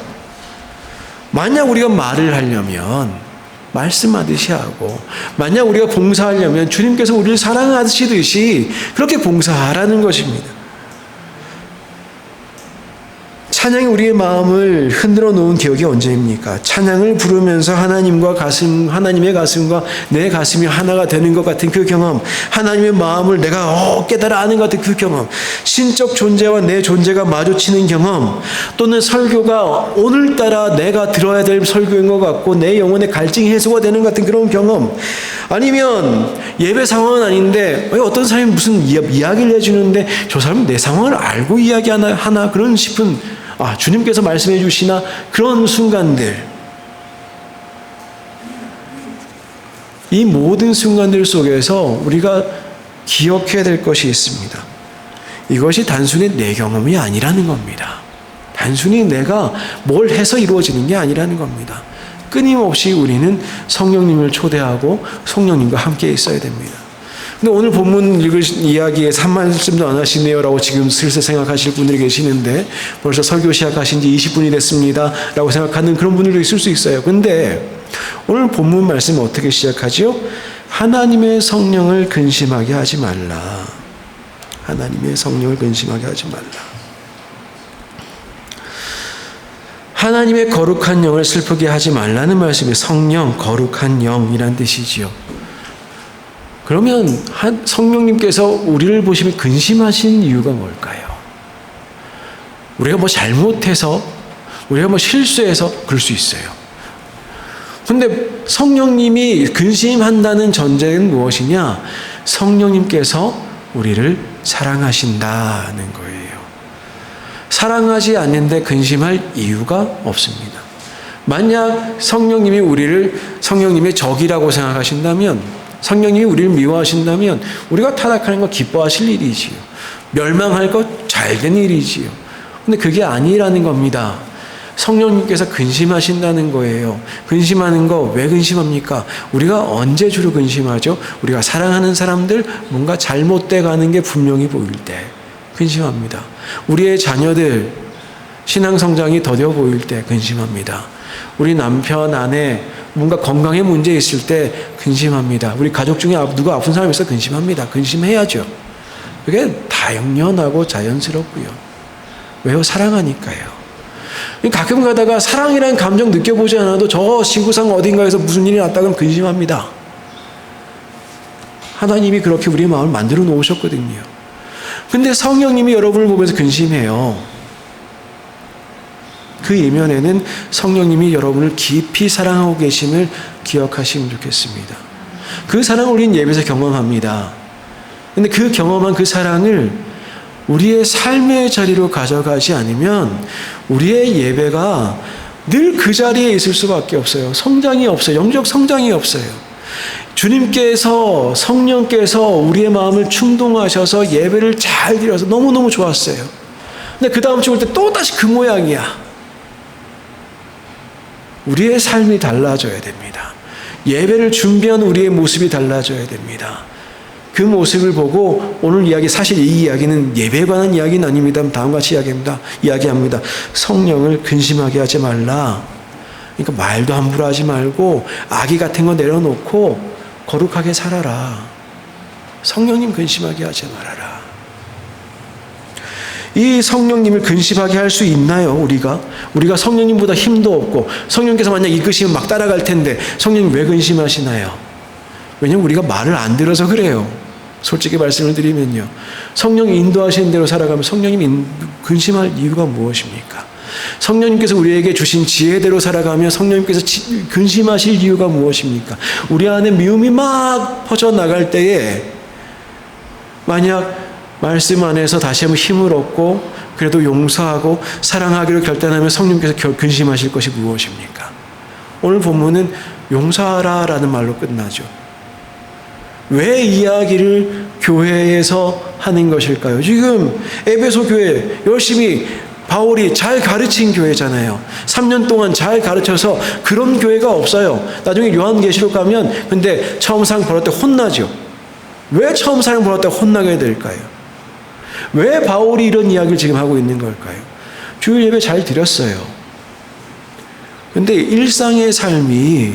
[SPEAKER 1] 만약 우리가 말을 하려면 말씀하듯이 하고 만약 우리가 봉사하려면 주님께서 우리를 사랑하시듯이 그렇게 봉사하라는 것입니다. 찬양이 우리의 마음을 흔들어 놓은 기억이 언제입니까? 찬양을 부르면서 하나님의 가슴과 내 가슴이 하나가 되는 것 같은 그 경험, 하나님의 마음을 내가 깨달아 아는 것 같은 그 경험, 신적 존재와 내 존재가 마주치는 경험, 또는 설교가 오늘따라 내가 들어야 될 설교인 것 같고 내 영혼의 갈증이 해소가 되는 것 같은 그런 경험, 아니면 예배 상황은 아닌데 어떤 사람이 무슨 이야기를 해주는데 저 사람은 내 상황을 알고 이야기하나 그런 싶은 주님께서 말씀해 주시나 그런 순간들, 이 모든 순간들 속에서 우리가 기억해야 될 것이 있습니다. 이것이 단순히 내 경험이 아니라는 겁니다. 단순히 내가 뭘 해서 이루어지는 게 아니라는 겁니다. 끊임없이 우리는 성령님을 초대하고 성령님과 함께 있어야 됩니다. 근데 오늘 본문 읽을 이야기에 3말씀도 안 하시네요라고 지금 슬슬 생각하실 분들이 계시는데 벌써 설교 시작하신 지 20분이 됐습니다 라고 생각하는 그런 분들도 있을 수 있어요. 근데 오늘 본문 말씀은 어떻게 시작하죠? 하나님의 성령을 근심하게 하지 말라. 하나님의 성령을 근심하게 하지 말라. 하나님의 거룩한 영을 슬프게 하지 말라는 말씀이 성령, 거룩한 영이란 뜻이지요. 그러면 성령님께서 우리를 보시면 근심하신 이유가 뭘까요? 우리가 뭐 잘못해서, 우리가 뭐 실수해서 그럴 수 있어요. 그런데 성령님이 근심한다는 전제는 무엇이냐? 성령님께서 우리를 사랑하신다는 거예요. 사랑하지 않는데 근심할 이유가 없습니다. 만약 성령님의 적이라고 생각하신다면, 성령님이 우리를 미워하신다면 우리가 타락하는 거 기뻐하실 일이지요. 멸망할 것 잘된 일이지요. 근데 그게 아니라는 겁니다. 성령님께서 근심하신다는 거예요. 근심하는 거 왜 근심합니까? 우리가 언제 주로 근심하죠? 우리가 사랑하는 사람들 뭔가 잘못돼 가는 게 분명히 보일 때 근심합니다. 우리의 자녀들 신앙 성장이 더뎌 보일 때 근심합니다. 우리 남편, 아내 뭔가 건강에 문제 있을 때 근심합니다. 우리 가족 중에 누가 아픈 사람이 있어 근심합니다. 근심해야죠. 그게 당연하고 자연스럽고요. 왜요? 사랑하니까요. 가끔 가다가 사랑이라는 감정 느껴보지 않아도 저 지구상 어딘가에서 무슨 일이 났다 그러면 근심합니다. 하나님이 그렇게 우리의 마음을 만들어 놓으셨거든요. 근데 성령님이 여러분을 보면서 근심해요. 그 이면에는 성령님이 여러분을 깊이 사랑하고 계심을 기억하시면 좋겠습니다. 그 사랑을 우리는 예배에서 경험합니다. 근데 그 경험한 그 사랑을 우리의 삶의 자리로 가져가지 않으면 우리의 예배가 늘 그 자리에 있을 수밖에 없어요. 성장이 없어요. 영적 성장이 없어요. 주님께서 성령께서 우리의 마음을 충동하셔서 예배를 잘 드려서 너무너무 좋았어요. 근데 그 다음 주 올 때 또다시 그 모양이야. 우리의 삶이 달라져야 됩니다. 예배를 준비한 우리의 모습이 달라져야 됩니다. 그 모습을 보고 오늘 이야기, 사실 이 이야기는 예배에 관한 이야기는 아닙니다. 다음과 같이 이야기합니다. 성령을 근심하게 하지 말라. 그러니까 말도 함부로 하지 말고 악의 같은 거 내려놓고 거룩하게 살아라. 성령님 근심하게 하지 말아라. 이 성령님을 근심하게 할 수 있나요? 우리가 성령님보다 힘도 없고 성령께서 만약 이끄시면 막 따라갈 텐데 성령님 왜 근심하시나요? 왜냐하면 우리가 말을 안 들어서 그래요. 솔직히 말씀을 드리면요. 성령이 인도하시는 대로 살아가면 성령님이 근심할 이유가 무엇입니까? 성령님께서 우리에게 주신 지혜대로 살아가며 성령님께서 근심하실 이유가 무엇입니까? 우리 안에 미움이 막 퍼져나갈 때에 만약 말씀 안에서 다시 한번 힘을 얻고 그래도 용서하고 사랑하기로 결단하면 성령님께서 근심하실 것이 무엇입니까? 오늘 본문은 용서하라라는 말로 끝나죠. 왜 이야기를 교회에서 하는 것일까요? 지금 에베소 교회 열심히 바울이 잘 가르친 교회잖아요. 3년 동안 잘 가르쳐서 그런 교회가 없어요. 나중에 요한계시록 가면 근데 처음 사랑 벌일 때 혼나죠. 왜 처음 사랑 벌일 때 혼나게 될까요? 왜 바울이 이런 이야기를 지금 하고 있는 걸까요? 주일 예배 잘 드렸어요. 근데 일상의 삶이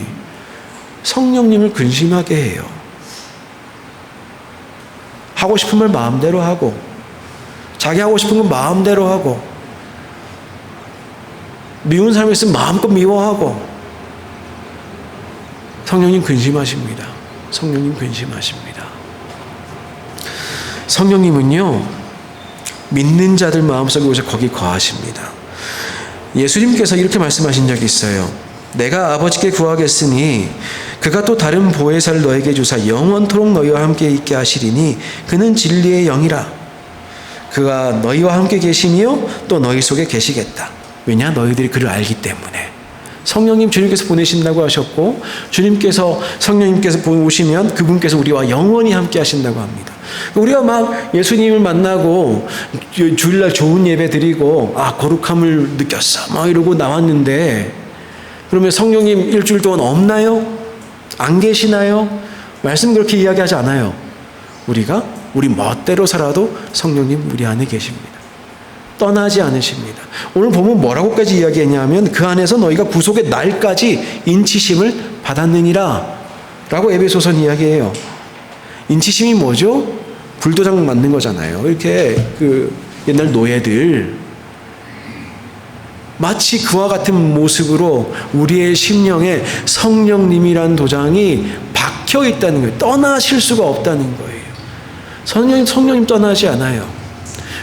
[SPEAKER 1] 성령님을 근심하게 해요. 하고 싶은 말 마음대로 하고 자기 하고 싶은 건 마음대로 하고 미운 사람이 있으면 마음껏 미워하고 성령님 근심하십니다. 성령님 근심하십니다. 성령님은요 믿는 자들 마음속에 오셔 거기 거하십니다. 예수님께서 이렇게 말씀하신 적이 있어요. 내가 아버지께 구하겠으니 그가 또 다른 보혜사를 너에게 주사 영원토록 너희와 함께 있게 하시리니 그는 진리의 영이라. 그가 너희와 함께 계시며 또 너희 속에 계시겠다. 왜냐? 너희들이 그를 알기 때문에. 성령님 주님께서 보내신다고 하셨고 성령님께서 오시면 그분께서 우리와 영원히 함께 하신다고 합니다. 우리가 막 예수님을 만나고 주일날 좋은 예배 드리고 거룩함을 느꼈어 막 이러고 나왔는데 그러면 성령님 일주일 동안 없나요? 안 계시나요? 말씀 그렇게 이야기하지 않아요. 우리 멋대로 살아도 성령님 우리 안에 계십니다. 떠나지 않으십니다. 오늘 보면 뭐라고까지 이야기했냐면 그 안에서 너희가 구속의 날까지 인치심을 받았느니라 라고 에베소서는 이야기해요. 인치심이 뭐죠? 불도장 맞는 거잖아요. 이렇게 옛날 노예들 마치 그와 같은 모습으로 우리의 심령에 성령님이란 도장이 박혀 있다는 거예요. 떠나실 수가 없다는 거예요. 성령님 떠나지 않아요.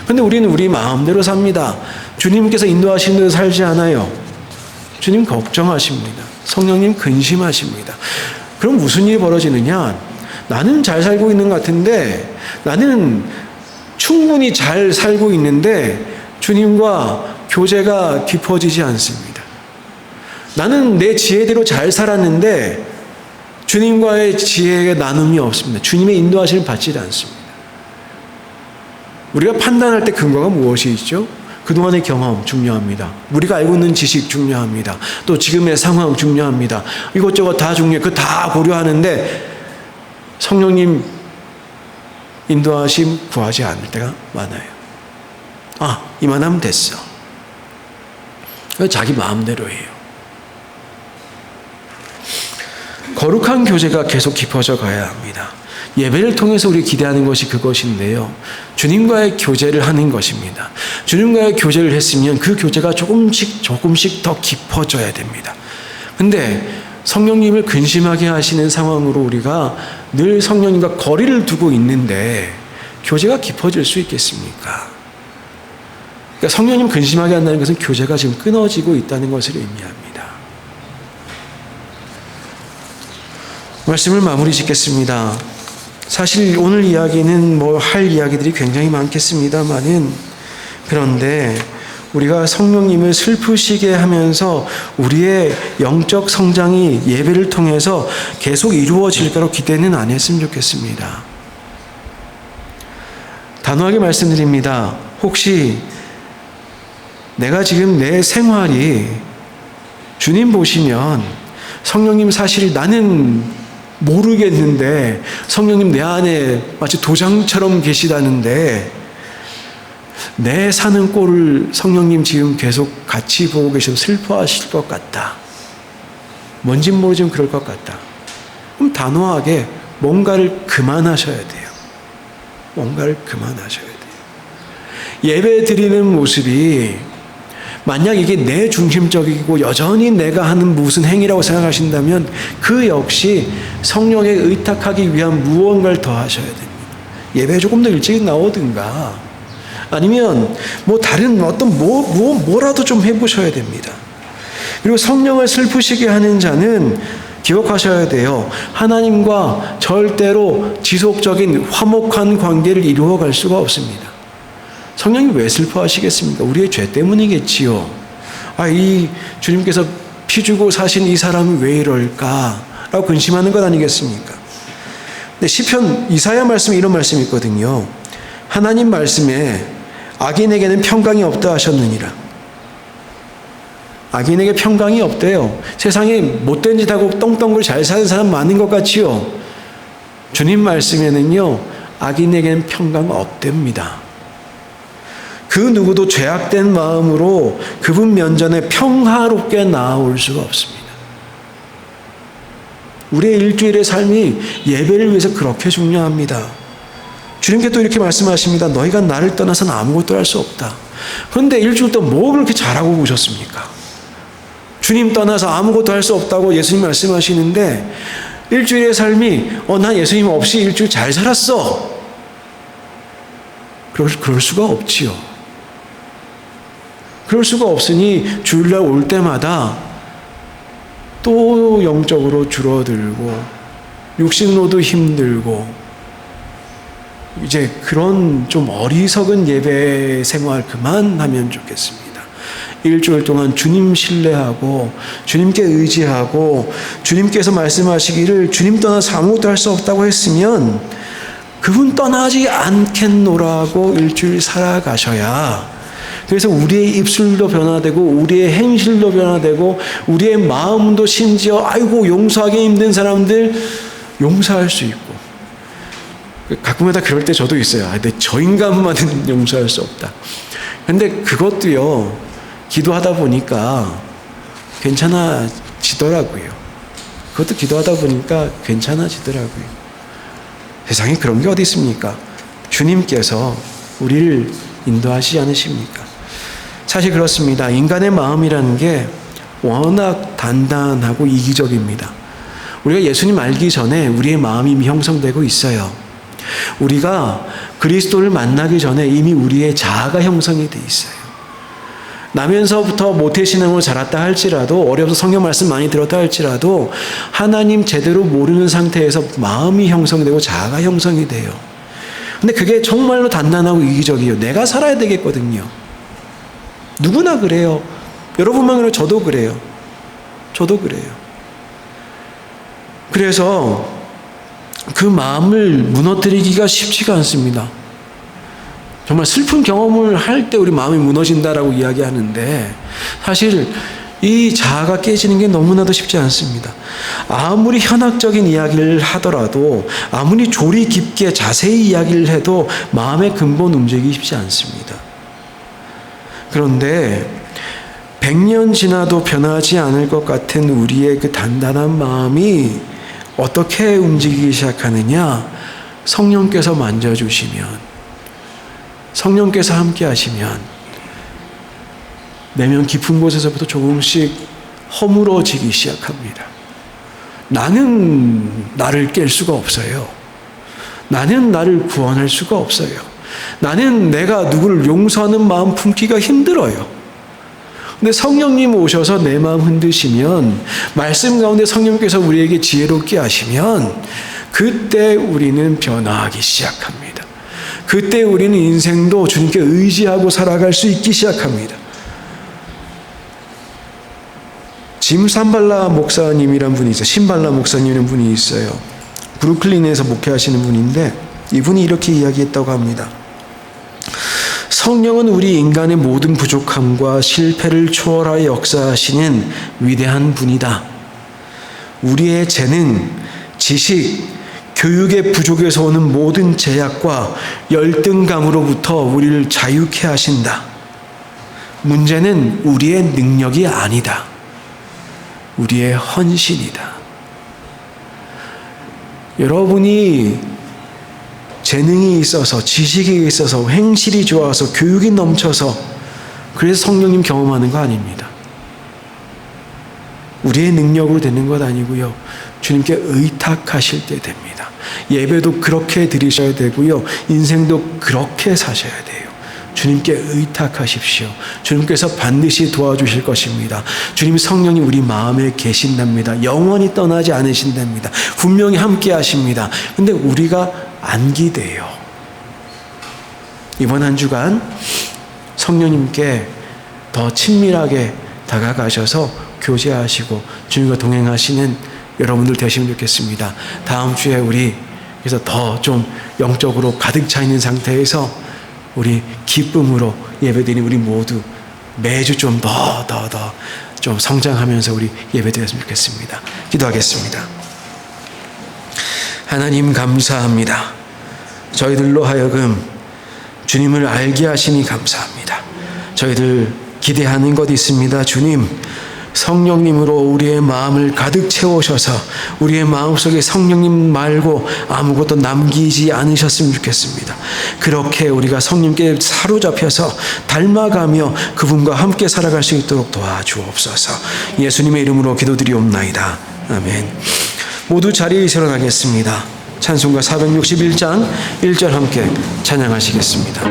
[SPEAKER 1] 근데 우리는 우리 마음대로 삽니다. 주님께서 인도하시는 대로 살지 않아요. 주님 걱정하십니다. 성령님 근심하십니다. 그럼 무슨 일이 벌어지느냐? 나는 잘 살고 있는 것 같은데 나는 충분히 잘 살고 있는데 주님과 교제가 깊어지지 않습니다. 나는 내 지혜대로 잘 살았는데 주님과의 지혜의 나눔이 없습니다. 주님의 인도하심을 받지 않습니다. 우리가 판단할 때 근거가 무엇이 있죠? 그동안의 경험 중요합니다. 우리가 알고 있는 지식 중요합니다. 또 지금의 상황 중요합니다. 이것저것 다 중요해요. 그거 다 고려하는데 성령님 인도하심 구하지 않을 때가 많아요. 이만하면 됐어. 자기 마음대로 해요. 거룩한 교제가 계속 깊어져 가야 합니다. 예배를 통해서 우리 기대하는 것이 그것인데요. 주님과의 교제를 하는 것입니다. 주님과의 교제를 했으면 그 교제가 조금씩 더 깊어져야 됩니다. 근데 성령님을 근심하게 하시는 상황으로 우리가 늘 성령님과 거리를 두고 있는데 교제가 깊어질 수 있겠습니까? 그러니까 성령님 근심하게 한다는 것은 교제가 지금 끊어지고 있다는 것을 의미합니다. 말씀을 마무리 짓겠습니다. 사실 오늘 이야기는 할 이야기들이 굉장히 많겠습니다만은, 그런데 우리가 성령님을 슬프시게 하면서 우리의 영적 성장이 예배를 통해서 계속 이루어질 거로 기대는 안 했으면 좋겠습니다. 단호하게 말씀드립니다. 혹시 내가 지금 내 생활이 주님 보시면 성령님 사실 나는 모르겠는데 성령님 내 안에 마치 도장처럼 계시다는데 내 사는 꼴을 성령님 지금 계속 같이 보고 계셔서 슬퍼하실 것 같다. 뭔진 모르지만 그럴 것 같다. 그럼 단호하게 뭔가를 그만하셔야 돼요. 뭔가를 그만하셔야 돼요. 예배 드리는 모습이 만약 이게 내 중심적이고 여전히 내가 하는 무슨 행위라고 생각하신다면 그 역시 성령에 의탁하기 위한 무언가를 더 하셔야 됩니다. 예배에 조금 더 일찍 나오든가 아니면 다른 어떤 뭐라도 좀 해보셔야 됩니다. 그리고 성령을 슬프시게 하는 자는 기억하셔야 돼요. 하나님과 절대로 지속적인 화목한 관계를 이루어갈 수가 없습니다. 성령이 왜 슬퍼하시겠습니까? 우리의 죄 때문이겠지요. 이 주님께서 피 주고 사신 이 사람이 왜 이럴까? 라고 근심하는 것 아니겠습니까? 근데 시편 이사야 말씀에 이런 말씀이 있거든요. 하나님 말씀에 악인에게는 평강이 없다 하셨느니라. 악인에게 평강이 없대요. 세상에 못된 짓 하고 똥똥글 잘 사는 사람 많은 것 같지요. 주님 말씀에는요, 악인에게는 평강 없답니다. 그 누구도 죄악된 마음으로 그분 면전에 평화롭게 나아올 수가 없습니다. 우리의 일주일의 삶이 예배를 위해서 그렇게 중요합니다. 주님께 또 이렇게 말씀하십니다. 너희가 나를 떠나서는 아무것도 할 수 없다. 그런데 일주일 동안 뭐 그렇게 잘하고 오셨습니까? 주님 떠나서 아무것도 할 수 없다고 예수님 말씀하시는데 일주일의 삶이 난 예수님 없이 일주일 잘 살았어. 그럴 수가 없지요. 그럴 수가 없으니 주일날 올 때마다 또 영적으로 줄어들고 육신으로도 힘들고 이제 그런 좀 어리석은 예배 생활 그만하면 좋겠습니다. 일주일 동안 주님 신뢰하고 주님께 의지하고 주님께서 말씀하시기를 주님 떠나서 아무것도 할 수 없다고 했으면 그분 떠나지 않겠노라고 일주일 살아가셔야, 그래서 우리의 입술도 변화되고 우리의 행실도 변화되고 우리의 마음도 심지어 용서하기 힘든 사람들 용서할 수 있고, 가끔마다 그럴 때 저도 있어요. 저 인간만은 용서할 수 없다. 근데 그것도요, 기도하다 보니까 괜찮아지더라고요. 그것도 기도하다 보니까 괜찮아지더라고요. 세상에 그런 게 어디 있습니까? 주님께서 우리를 인도하시지 않으십니까? 사실 그렇습니다. 인간의 마음이라는 게 워낙 단단하고 이기적입니다. 우리가 예수님 알기 전에 우리의 마음이 이미 형성되고 있어요. 우리가 그리스도를 만나기 전에 이미 우리의 자아가 형성이 돼 있어요. 나면서부터 모태신앙으로 자랐다 할지라도, 어려서 성경 말씀 많이 들었다 할지라도 하나님 제대로 모르는 상태에서 마음이 형성되고 자아가 형성이 돼요. 근데 그게 정말로 단단하고 이기적이에요. 내가 살아야 되겠거든요. 누구나 그래요. 여러분만 그래요. 저도 그래요. 저도 그래요. 그래서 그 마음을 무너뜨리기가 쉽지가 않습니다.
[SPEAKER 2] 정말 슬픈 경험을 할 때 우리 마음이 무너진다라고 이야기하는데 사실 이 자아가 깨지는 게 너무나도 쉽지 않습니다. 아무리 현학적인 이야기를 하더라도 아무리 조리 깊게 자세히 이야기를 해도 마음의 근본 움직이기 쉽지 않습니다. 그런데 100년 지나도 변하지 않을 것 같은 우리의 그 단단한 마음이 어떻게 움직이기 시작하느냐? 성령께서 만져주시면, 성령께서 함께 하시면 내면 깊은 곳에서부터 조금씩 허물어지기 시작합니다. 나는 나를 깰 수가 없어요. 나는 나를 구원할 수가 없어요. 나는 내가 누구를 용서하는 마음 품기가 힘들어요. 근데 성령님 오셔서 내 마음 흔드시면, 말씀 가운데 성령께서 우리에게 지혜롭게 하시면 그때 우리는 변화하기 시작합니다. 그때 우리는 인생도 주님께 의지하고 살아갈 수 있기 시작합니다. 짐 산발라 목사님이란 분이 있어요. 신발라 목사님이라는 분이 있어요. 브루클린에서 목회하시는 분인데 이분이 이렇게 이야기했다고 합니다. 성령은 우리 인간의 모든 부족함과 실패를 초월하여 역사하시는 위대한 분이다. 우리의 재능, 지식, 교육의 부족에서 오는 모든 제약과 열등감으로부터 우리를 자유케 하신다. 문제는 우리의 능력이 아니다. 우리의 헌신이다. 여러분이 재능이 있어서, 지식이 있어서, 행실이 좋아서, 교육이 넘쳐서 그래서 성령님 경험하는 거 아닙니다. 우리의 능력으로 되는 것 아니고요. 주님께 의탁하실 때 됩니다. 예배도 그렇게 드리셔야 되고요. 인생도 그렇게 사셔야 돼요. 주님께 의탁하십시오. 주님께서 반드시 도와주실 것입니다. 주님 성령이 우리 마음에 계신답니다. 영원히 떠나지 않으신답니다. 분명히 함께 하십니다. 근데 우리가 안 기대요. 이번 한 주간 성령님께 더 친밀하게 다가가셔서 교제하시고 주님과 동행하시는 여러분들 되시면 좋겠습니다. 다음 주에 우리 그래서 더 좀 영적으로 가득 차 있는 상태에서 우리 기쁨으로 예배드리는 우리 모두 매주 좀 더 좀 성장하면서 우리 예배드렸으면 좋겠습니다. 기도하겠습니다. 하나님 감사합니다. 저희들로 하여금 주님을 알게 하시니 감사합니다. 저희들 기대하는 것 있습니다. 주님, 성령님으로 우리의 마음을 가득 채우셔서 우리의 마음속에 성령님 말고 아무것도 남기지 않으셨으면 좋겠습니다. 그렇게 우리가 성령님께 사로잡혀서 닮아가며 그분과 함께 살아갈 수 있도록 도와주옵소서. 예수님의 이름으로 기도드리옵나이다. 아멘. 모두 자리에 일어나겠습니다. 찬송가 461장 1절 함께 찬양하시겠습니다.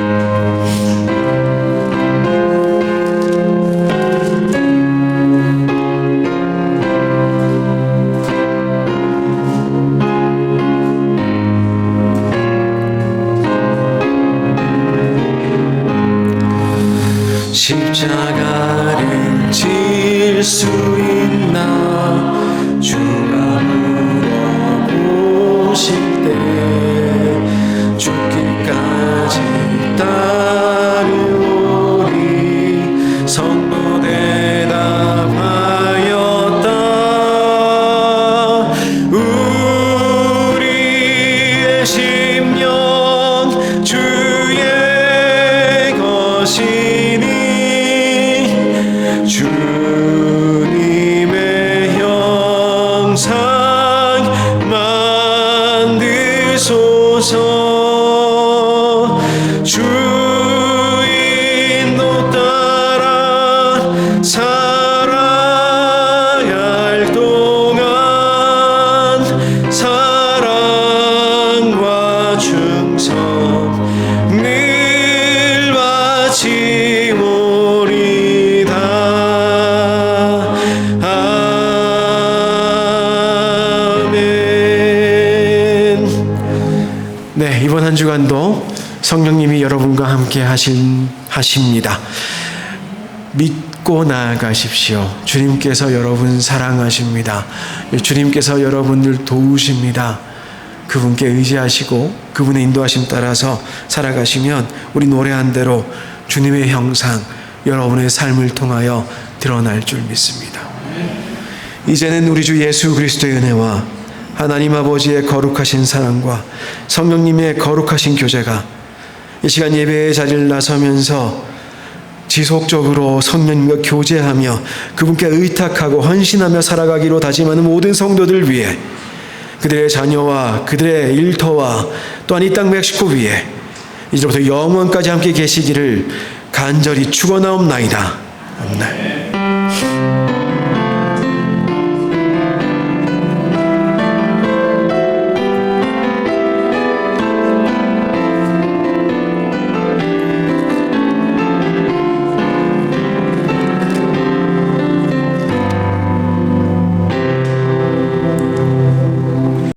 [SPEAKER 2] 십자가를 질 수 있나 주가 물어보실 때 죽기까지 따르리 성도 대답하였다. 우리의 심령 주의 것이니 주님의 형상 만드소서. 주 인도 따라 살아갈 동안 사랑과 충성 늘 바치오리다. 네, 이번 한 주간도 성령님이 여러분과 함께 하십니다. 믿고 나아가십시오. 주님께서 여러분 사랑하십니다. 주님께서 여러분을 도우십니다.
[SPEAKER 1] 그분께 의지하시고 그분의 인도하심 따라서 살아가시면 우리 노래한 대로 주님의 형상 여러분의 삶을 통하여 드러날 줄 믿습니다. 이제는 우리 주 예수 그리스도의 은혜와 하나님 아버지의 거룩하신 사랑과 성령님의 거룩하신 교제가 이 시간 예배의 자리를 나서면서 지속적으로 성령님과 교제하며 그분께 의탁하고 헌신하며 살아가기로 다짐하는 모든 성도들 위해 그들의 자녀와 그들의 일터와 또한 이 땅 멕시코 위에 이제부터 영원까지 함께 계시기를 간절히 축원하옵나이다. 아멘.